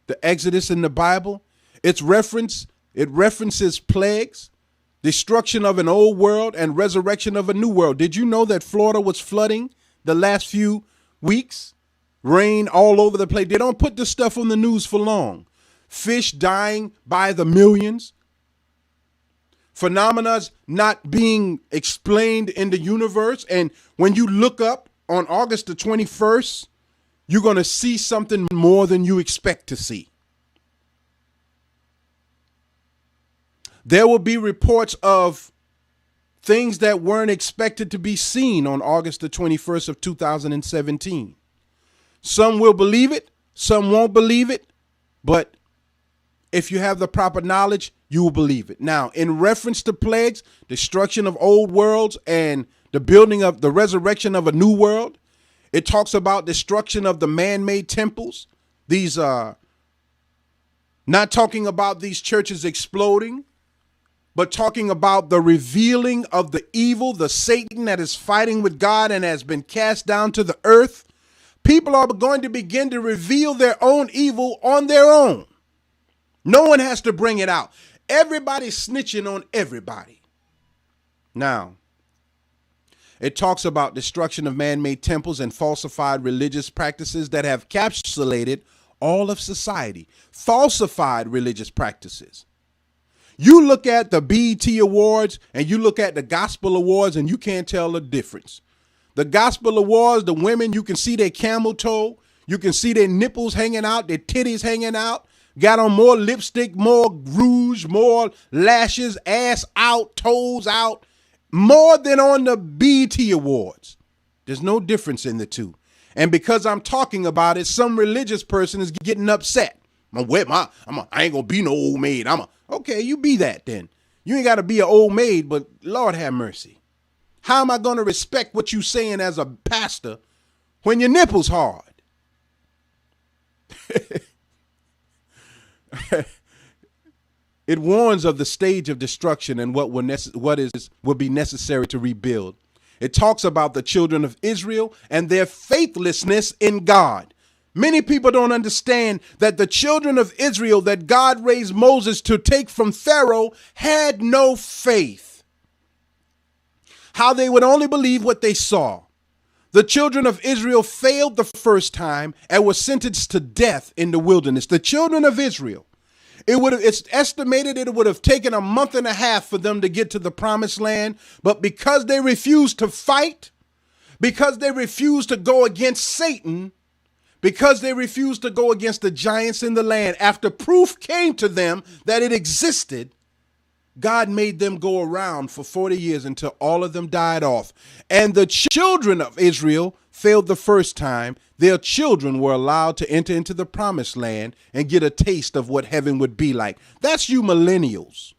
the Exodus in the Bible, it references plagues, destruction of an old world, and resurrection of a new world. Did you know that Florida was flooding the last few weeks? Rain all over the place. They don't put this stuff on the news for long. Fish dying by the millions. Phenomena not being explained in the universe. And when you look up on August the 21st, you're going to see something more than you expect to see. There will be reports of things that weren't expected to be seen on August the 21st of 2017. Some will believe it, some won't believe it, but if you have the proper knowledge, you will believe it. Now, in reference to plagues, destruction of old worlds, and the resurrection of a new world, it talks about destruction of the man-made temples. These are not talking about these churches exploding, but talking about the revealing of the evil, the Satan that is fighting with God and has been cast down to the earth. People are going to begin to reveal their own evil on their own. No one has to bring it out. Everybody's snitching on everybody. Now, it talks about destruction of man-made temples and falsified religious practices that have encapsulated all of society, falsified religious practices. You look at the BET Awards and you look at the Gospel Awards and you can't tell the difference. The Gospel Awards, the women, you can see their camel toe. You can see their nipples hanging out, their titties hanging out. Got on more lipstick, more rouge, more lashes, ass out, toes out. More than on the BET Awards. There's no difference in the two. And because I'm talking about it, some religious person is getting upset. I ain't gonna be no old maid. Okay, you be that then. You ain't gotta be an old maid, but Lord have mercy. How am I gonna respect what you saying as a pastor when your nipples hard? It warns of the stage of destruction and what will be necessary to rebuild. It talks about the children of Israel and their faithlessness in God. Many people don't understand that the children of Israel that God raised Moses to take from Pharaoh had no faith. How they would only believe what they saw. The children of Israel failed the first time and were sentenced to death in the wilderness. The children of Israel. It's estimated it would have taken a month and a half for them to get to the promised land. But because they refused to fight, because they refused to go against Satan, because they refused to go against the giants in the land, after proof came to them that it existed, God made them go around for 40 years until all of them died off. And the children of Israel failed the first time. Their children were allowed to enter into the promised land and get a taste of what heaven would be like. That's you millennials.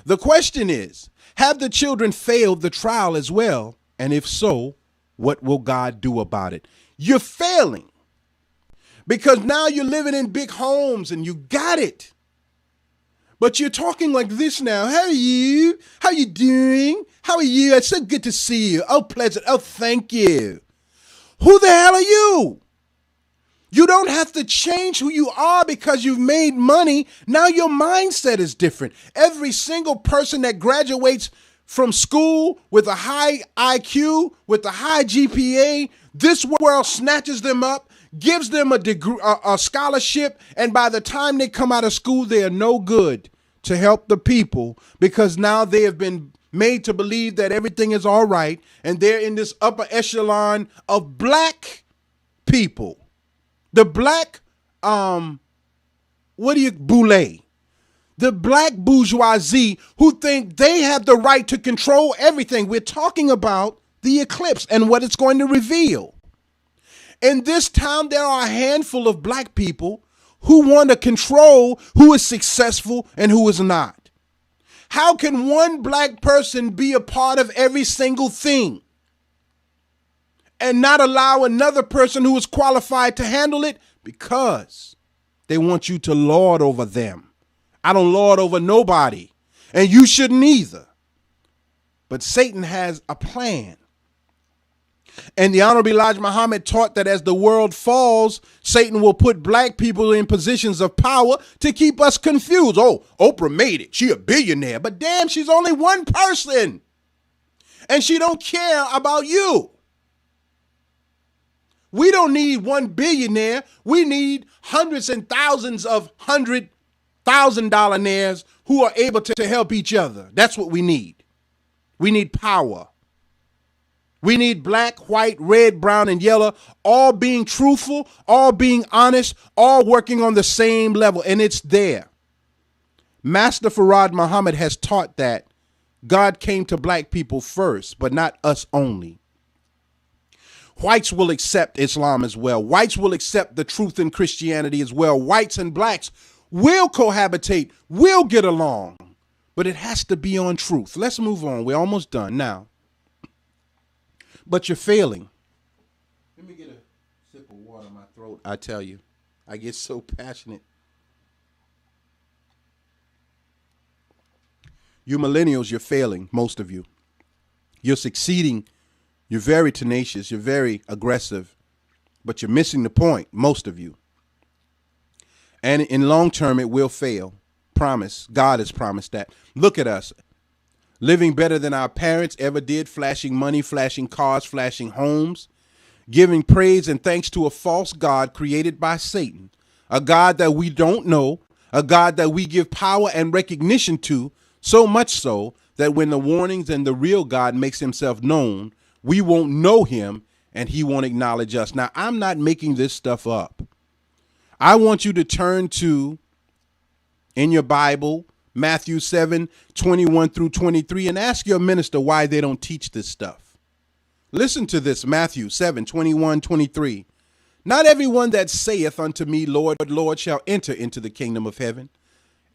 The question is, have the children failed the trial as well? And if so, what will God do about it? You're failing because now you're living in big homes and you got it. But you're talking like this now. How are you? How you doing? How are you? It's so good to see you. Oh, pleasant. Oh, thank you. Who the hell are you? You don't have to change who you are because you've made money. Now your mindset is different. Every single person that graduates from school with a high IQ, with a high GPA, this world snatches them up, gives them a degree, a scholarship, and by the time they come out of school, they are no good to help the people because now they have been made to believe that everything is all right, and they're in this upper echelon of black people. The black, boule? The black bourgeoisie who think they have the right to control everything. We're talking about the eclipse and what it's going to reveal. In this town, there are a handful of black people who want to control who is successful and who is not. How can one black person be a part of every single thing and not allow another person who is qualified to handle it? Because they want you to lord over them. I don't lord over nobody, and you shouldn't either. But Satan has a plan. And the Honorable Elijah Muhammad taught that as the world falls, Satan will put black people in positions of power to keep us confused. Oh, Oprah made it. She a billionaire. But damn, she's only one person. And she don't care about you. We don't need one billionaire. We need hundreds and thousands of $100,000 who are able to help each other. That's what we need. We need power. We need black, white, red, brown, and yellow, all being truthful, all being honest, all working on the same level, and it's there. Master Farad Muhammad has taught that God came to black people first, but not us only. Whites will accept Islam as well. Whites will accept the truth in Christianity as well. Whites and blacks will cohabitate, will get along, but it has to be on truth. Let's move on. We're almost done now. But you're failing. Let me get a sip of water in my throat. I tell you, I get so passionate. You millennials, you're failing, most of you. You're succeeding. You're very tenacious. You're very aggressive. But you're missing the point, most of you. And in long term, it will fail. Promise. God has promised that. Look at us. Living better than our parents ever did, flashing money, flashing cars, flashing homes, giving praise and thanks to a false god created by Satan, a God that we don't know, a God that we give power and recognition to, so much so that when the warnings and the real God makes himself known, we won't know him and he won't acknowledge us. Now, I'm not making this stuff up. I want you to turn to, in your Bible, Matthew 7:21 through 23, and ask your minister why they don't teach this stuff. Listen to this, Matthew 7:21, 23. Not everyone that saith unto me, Lord, Lord, shall enter into the kingdom of heaven.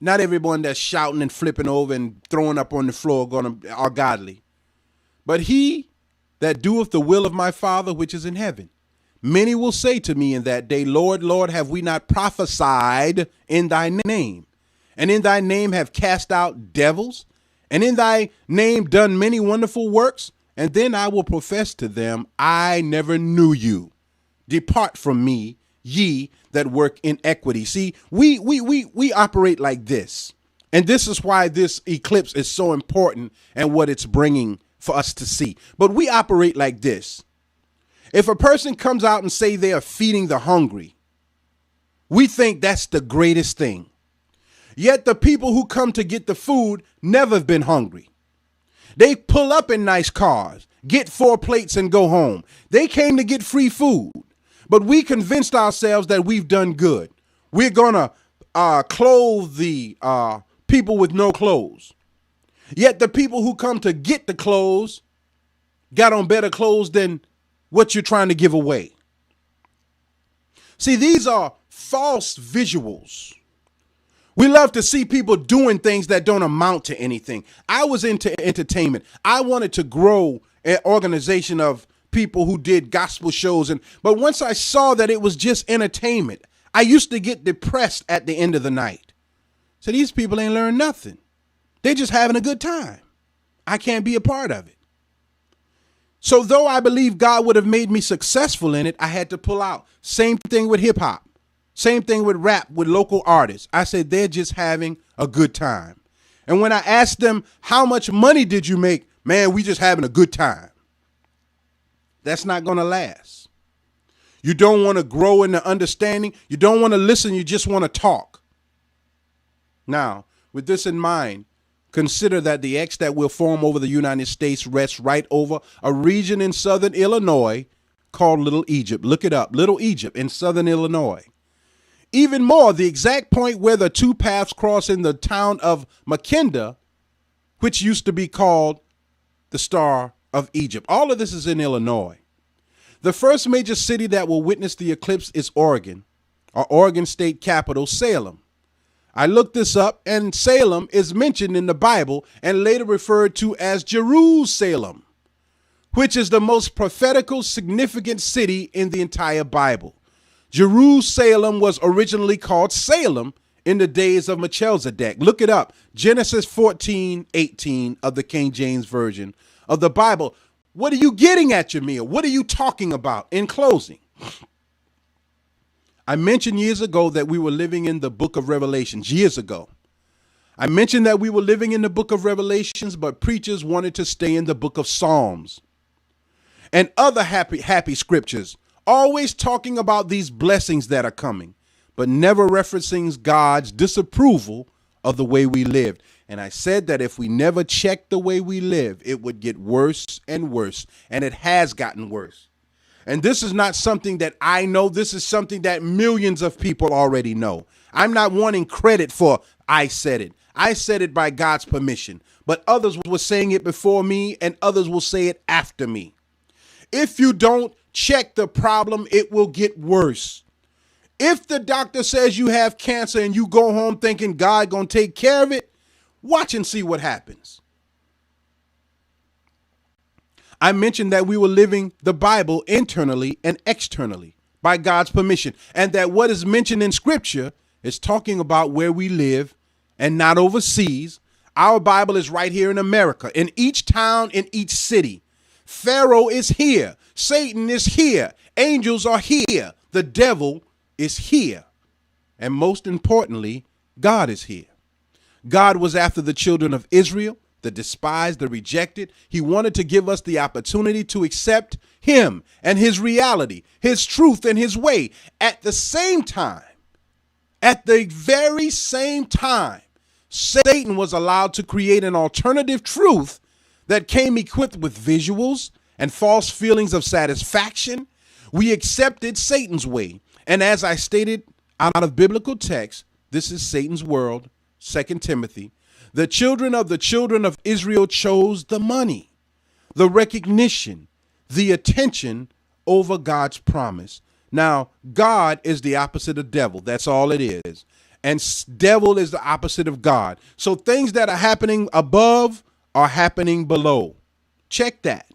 Not everyone that's shouting and flipping over and throwing up on the floor are godly. But he that doeth the will of my Father which is in heaven. Many will say to me in that day, Lord, Lord, have we not prophesied in thy name? And in thy name have cast out devils? And in thy name done many wonderful works? And then I will profess to them, I never knew you. Depart from me, ye that work iniquity. See, we operate like this. And this is why this eclipse is so important and what it's bringing for us to see. But we operate like this. If a person comes out and say they are feeding the hungry, we think that's the greatest thing. Yet the people who come to get the food never have been hungry. They pull up in nice cars, get 4 plates and go home. They came to get free food. But we convinced ourselves that we've done good. We're going to clothe the people with no clothes. Yet the people who come to get the clothes got on better clothes than what you're trying to give away. See, these are false visuals. We love to see people doing things that don't amount to anything. I was into entertainment. I wanted to grow an organization of people who did gospel shows. But once I saw that it was just entertainment, I used to get depressed at the end of the night. So these people ain't learned nothing. They're just having a good time. I can't be a part of it. So though I believe God would have made me successful in it, I had to pull out. Same thing with hip hop. Same thing with rap, with local artists. I said, they're just having a good time. And when I asked them, how much money did you make? Man, we just having a good time. That's not going to last. You don't want to grow in the understanding. You don't want to listen. You just want to talk. Now, with this in mind, consider that the X that will form over the United States rests right over a region in southern Illinois called Little Egypt. Look it up. Little Egypt in southern Illinois. Even more, the exact point where the two paths cross in the town of Mackinac, which used to be called the Star of Egypt. All of this is in Illinois. The first major city that will witness the eclipse is Oregon, or Oregon state capital, Salem. I looked this up, and Salem is mentioned in the Bible and later referred to as Jerusalem, which is the most prophetical, significant city in the entire Bible. Jerusalem was originally called Salem in the days of Melchizedek. Look it up. Genesis 14:18 of the King James Version of the Bible. What are you getting at, Jamil? What are you talking about? In closing, I mentioned years ago that we were living in the book of Revelations. Years ago, I mentioned that we were living in the book of Revelations, but preachers wanted to stay in the book of Psalms and other happy scriptures, always talking about these blessings that are coming, but never referencing God's disapproval of the way we lived. And I said that if we never checked the way we live, it would get worse and worse. And it has gotten worse. And this is not something that I know. This is something that millions of people already know. I'm not wanting credit for I said it. I said it by God's permission. But others were saying it before me, and others will say it after me. If you don't check the problem, it will get worse. If the doctor says you have cancer and you go home thinking God gonna take care of it, watch and see what happens. I mentioned that we were living the Bible internally and externally by God's permission, and that what is mentioned in Scripture is talking about where we live and not overseas. Our Bible is right here in America, in each town, in each city. Pharaoh is here. Satan is here. Angels are here. The devil is here. And most importantly, God is here. God was after the children of Israel, the despised, the rejected. He wanted to give us the opportunity to accept him and his reality, his truth and his way. At the same time, At the very same time, Satan was allowed to create an alternative truth that came equipped with visuals and false feelings of satisfaction. We accepted Satan's way. And as I stated out of biblical text, this is Satan's world, 2 Timothy. The children of Israel chose the money, the recognition, the attention over God's promise. Now, God is the opposite of devil. That's all it is. And devil is the opposite of God. So things that are happening above are happening below. Check that.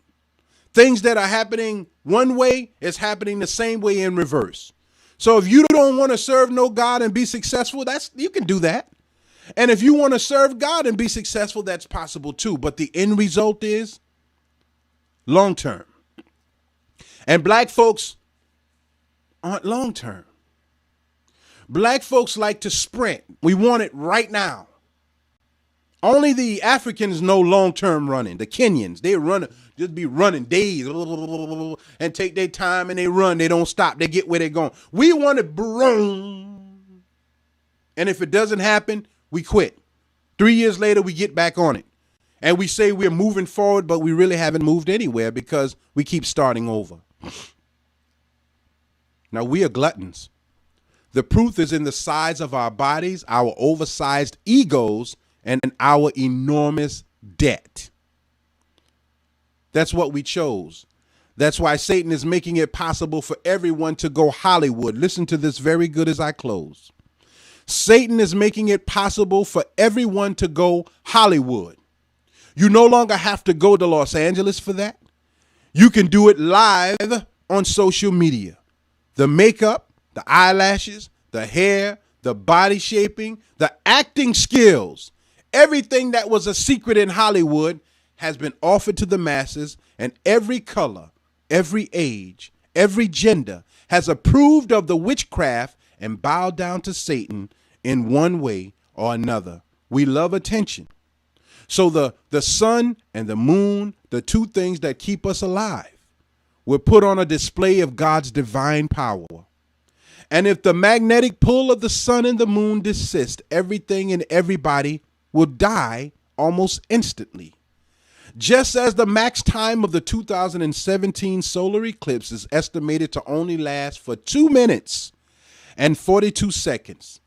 Things that are happening one way is happening the same way in reverse. So if you don't want to serve no God and be successful, you can do that. And if you want to serve God and be successful, that's possible too. But the end result is long term. And black folks aren't long term. Black folks like to sprint. We want it right now. Only the Africans know long-term running. The Kenyans, they just be running days and take their time and they run. They don't stop. They get where they're going. We want it, boom. And if it doesn't happen, we quit. 3 years later, we get back on it. And we say we're moving forward, but we really haven't moved anywhere because we keep starting over. Now, we are gluttons. The proof is in the size of our bodies, our oversized egos, and our enormous debt. That's what we chose. That's why Satan is making it possible for everyone to go Hollywood. Listen to this very good as I close. Satan is making it possible for everyone to go Hollywood. You no longer have to go to Los Angeles for that. You can do it live on social media. The makeup, the eyelashes, the hair, the body shaping, the acting skills, everything that was a secret in Hollywood has been offered to the masses, and every color, every age, every gender has approved of the witchcraft and bowed down to Satan in one way or another. We love attention. So the sun and the moon, the two things that keep us alive, were put on a display of God's divine power. And if the magnetic pull of the sun and the moon desist, everything and everybody will die almost instantly. Just as the max time of the 2017 solar eclipse is estimated to only last for 2 minutes and 42 seconds.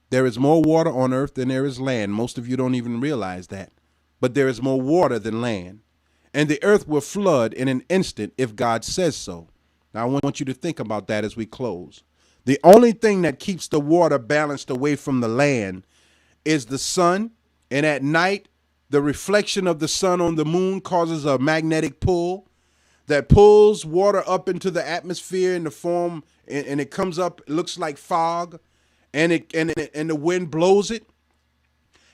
There is more water on earth than there is land. Most of you don't even realize that. But there is more water than land. And the earth will flood in an instant if God says so. Now, I want you to think about that as we close. The only thing that keeps the water balanced away from the land is the sun. And at night, the reflection of the sun on the moon causes a magnetic pull that pulls water up into the atmosphere in the form, and it comes up, it looks like fog, and the wind blows it.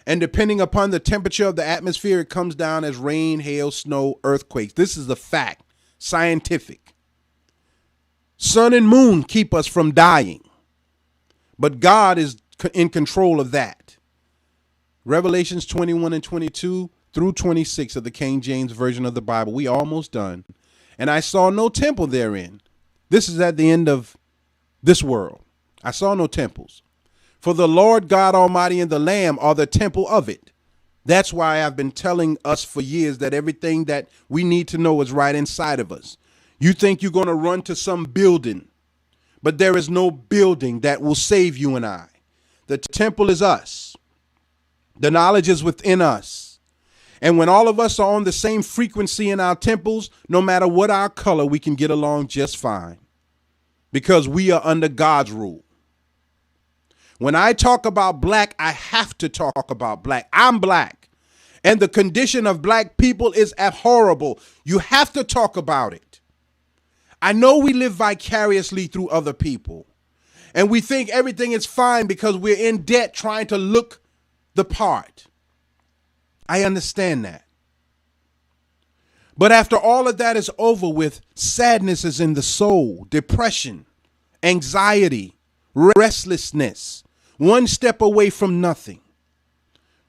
And depending upon the temperature of the atmosphere, it comes down as rain, hail, snow, earthquakes. This is a fact, scientific. Sun and moon keep us from dying, but God is in control of that. Revelations 21 and 22 through 26 of the King James Version of the Bible. We almost done. And I saw no temple therein. This is at the end of this world. I saw no temples. For the Lord God Almighty and the Lamb are the temple of it. That's why I've been telling us for years that everything that we need to know is right inside of us. You think you're going to run to some building, but there is no building that will save you and I. The temple is us. The knowledge is within us. And when all of us are on the same frequency in our temples, no matter what our color, we can get along just fine because we are under God's rule. When I talk about black, I have to talk about black. I'm black. And the condition of black people is abhorrible. You have to talk about it. I know we live vicariously through other people. And we think everything is fine because we're in debt trying to look the part. I understand that. But after all of that is over with, sadness is in the soul, depression, anxiety, restlessness, one step away from nothing.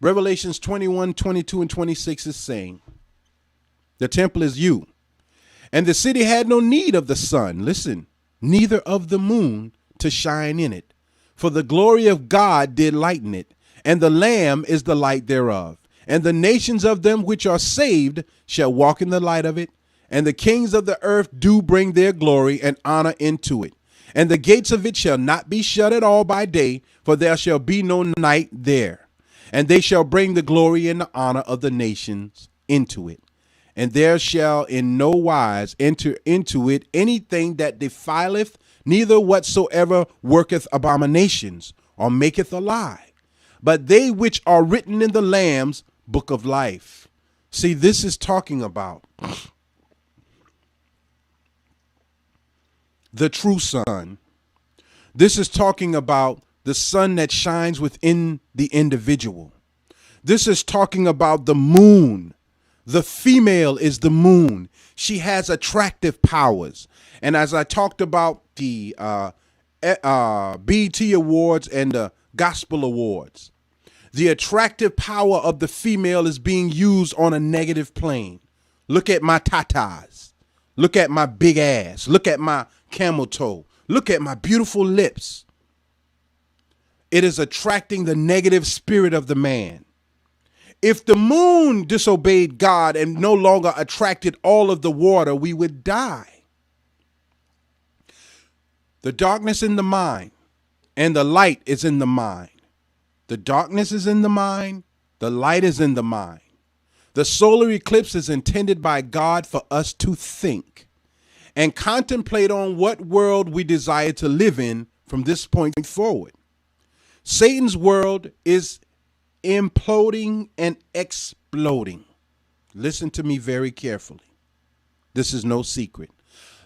Revelations 21, 22, and 26 is saying, the temple is you. And the city had no need of the sun, listen, neither of the moon to shine in it. For the glory of God did lighten it, and the Lamb is the light thereof. And the nations of them which are saved shall walk in the light of it, and the kings of the earth do bring their glory and honor into it. And the gates of it shall not be shut at all by day, for there shall be no night there. And they shall bring the glory and the honor of the nations into it. And there shall in no wise enter into it anything that defileth, neither whatsoever worketh abominations, or maketh a lie, but they which are written in the Lamb's book of life. See, this is talking about the true sun. This is talking about the sun that shines within the individual. This is talking about the moon. The female is the moon. She has attractive powers. And as I talked about the BET Awards and the Gospel Awards, the attractive power of the female is being used on a negative plane. Look at my tatas. Look at my big ass. Look at my camel toe. Look at my beautiful lips. It is attracting the negative spirit of the man. If the moon disobeyed God and no longer attracted all of the water, we would die. The darkness in the mind and the light is in the mind. The darkness is in the mind. The light is in the mind. The solar eclipse is intended by God for us to think and contemplate on what world we desire to live in from this point forward. Satan's world is imploding and exploding. Listen to me very carefully. This is no secret.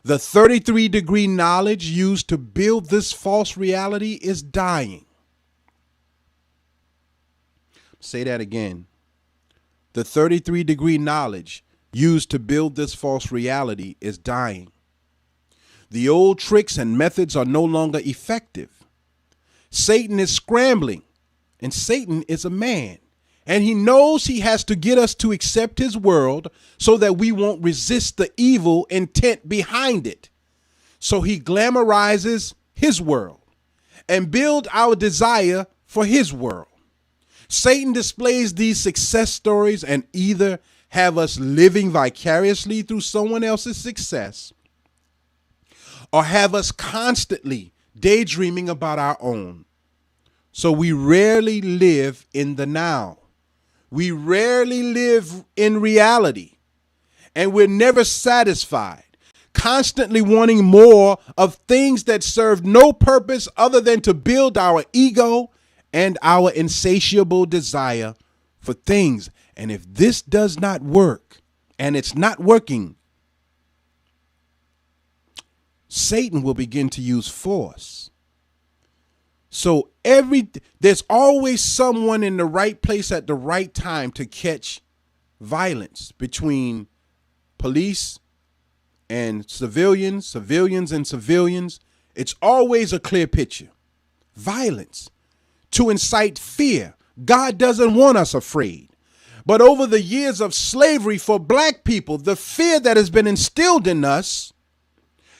The 33-degree knowledge used to build this false reality is dying. Say that again. The 33-degree knowledge used to build this false reality is dying. The old tricks and methods are no longer effective. Satan is scrambling, and Satan is a man, and he knows he has to get us to accept his world so that we won't resist the evil intent behind it. So he glamorizes his world and build our desire for his world. Satan displays these success stories and either have us living vicariously through someone else's success or have us constantly daydreaming about our own. So we rarely live in the now. We rarely live in reality, and we're never satisfied, constantly wanting more of things that serve no purpose other than to build our ego and our insatiable desire for things. And if this does not work, and it's not working, Satan will begin to use force. So there's always someone in the right place at the right time to catch violence between police and civilians, civilians and civilians. It's always a clear picture. Violence to incite fear. God doesn't want us afraid. But over the years of slavery for black people, the fear that has been instilled in us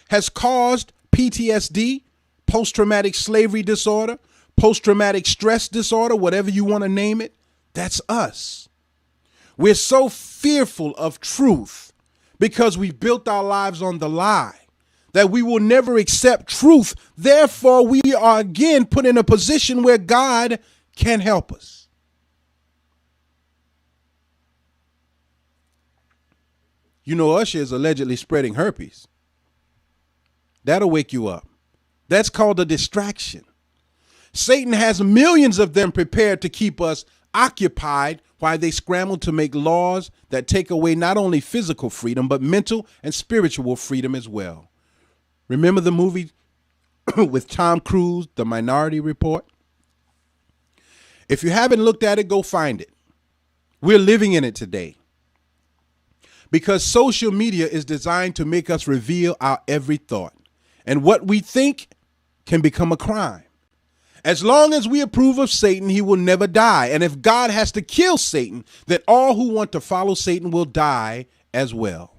has caused PTSD, post-traumatic slavery disorder, post-traumatic stress disorder, whatever you want to name it. That's us. We're so fearful of truth because we've built our lives on the lie that we will never accept truth. Therefore, we are again put in a position where God can't help us. You know, Usher is allegedly spreading herpes. That'll wake you up. That's called a distraction. Satan has millions of them prepared to keep us occupied while they scramble to make laws that take away not only physical freedom, but mental and spiritual freedom as well. Remember the movie with Tom Cruise, The Minority Report? If you haven't looked at it, go find it. We're living in it today. Because social media is designed to make us reveal our every thought. And what we think can become a crime. As long as we approve of Satan, he will never die. And if God has to kill Satan, then all who want to follow Satan will die as well.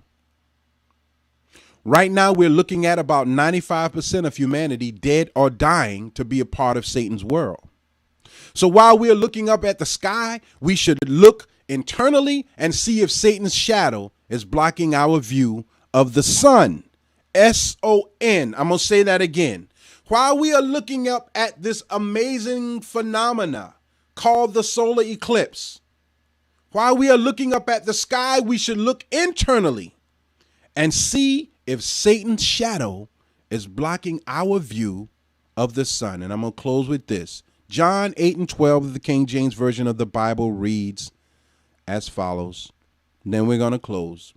Right now, we're looking at about 95% of humanity dead or dying to be a part of Satan's world. So while we're looking up at the sky, we should look internally and see if Satan's shadow is blocking our view of the sun. S-O-N. I'm going to say that again. While we are looking up at this amazing phenomena called the solar eclipse, while we are looking up at the sky, we should look internally and see if Satan's shadow is blocking our view of the sun. And I'm going to close with this. John 8:12 of the King James Version of the Bible reads as follows. And then we're going to close.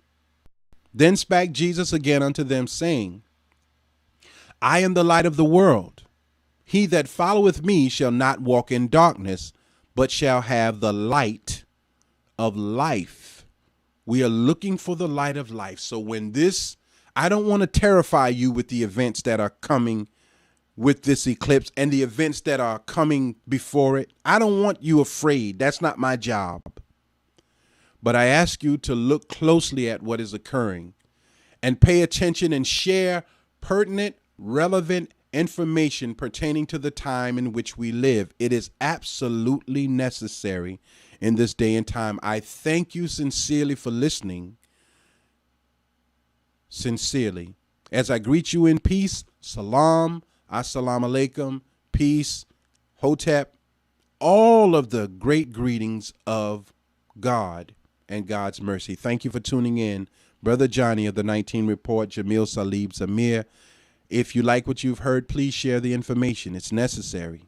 Then spake Jesus again unto them, saying, I am the light of the world. He that followeth me shall not walk in darkness, but shall have the light of life. We are looking for the light of life. So when this, I don't want to terrify you with the events that are coming with this eclipse and the events that are coming before it. I don't want you afraid. That's not my job. But I ask you to look closely at what is occurring and pay attention and share pertinent, relevant information pertaining to the time in which we live. It is absolutely necessary in this day and time. I thank you sincerely for listening. Sincerely. As I greet you in peace, salam, assalamu alaikum, peace, hotep, all of the great greetings of God and God's mercy. Thank you for tuning in. Brother Johnny of the 19 Report, Jamil Salib Zamir. If you like what you've heard, please share the information. It's necessary.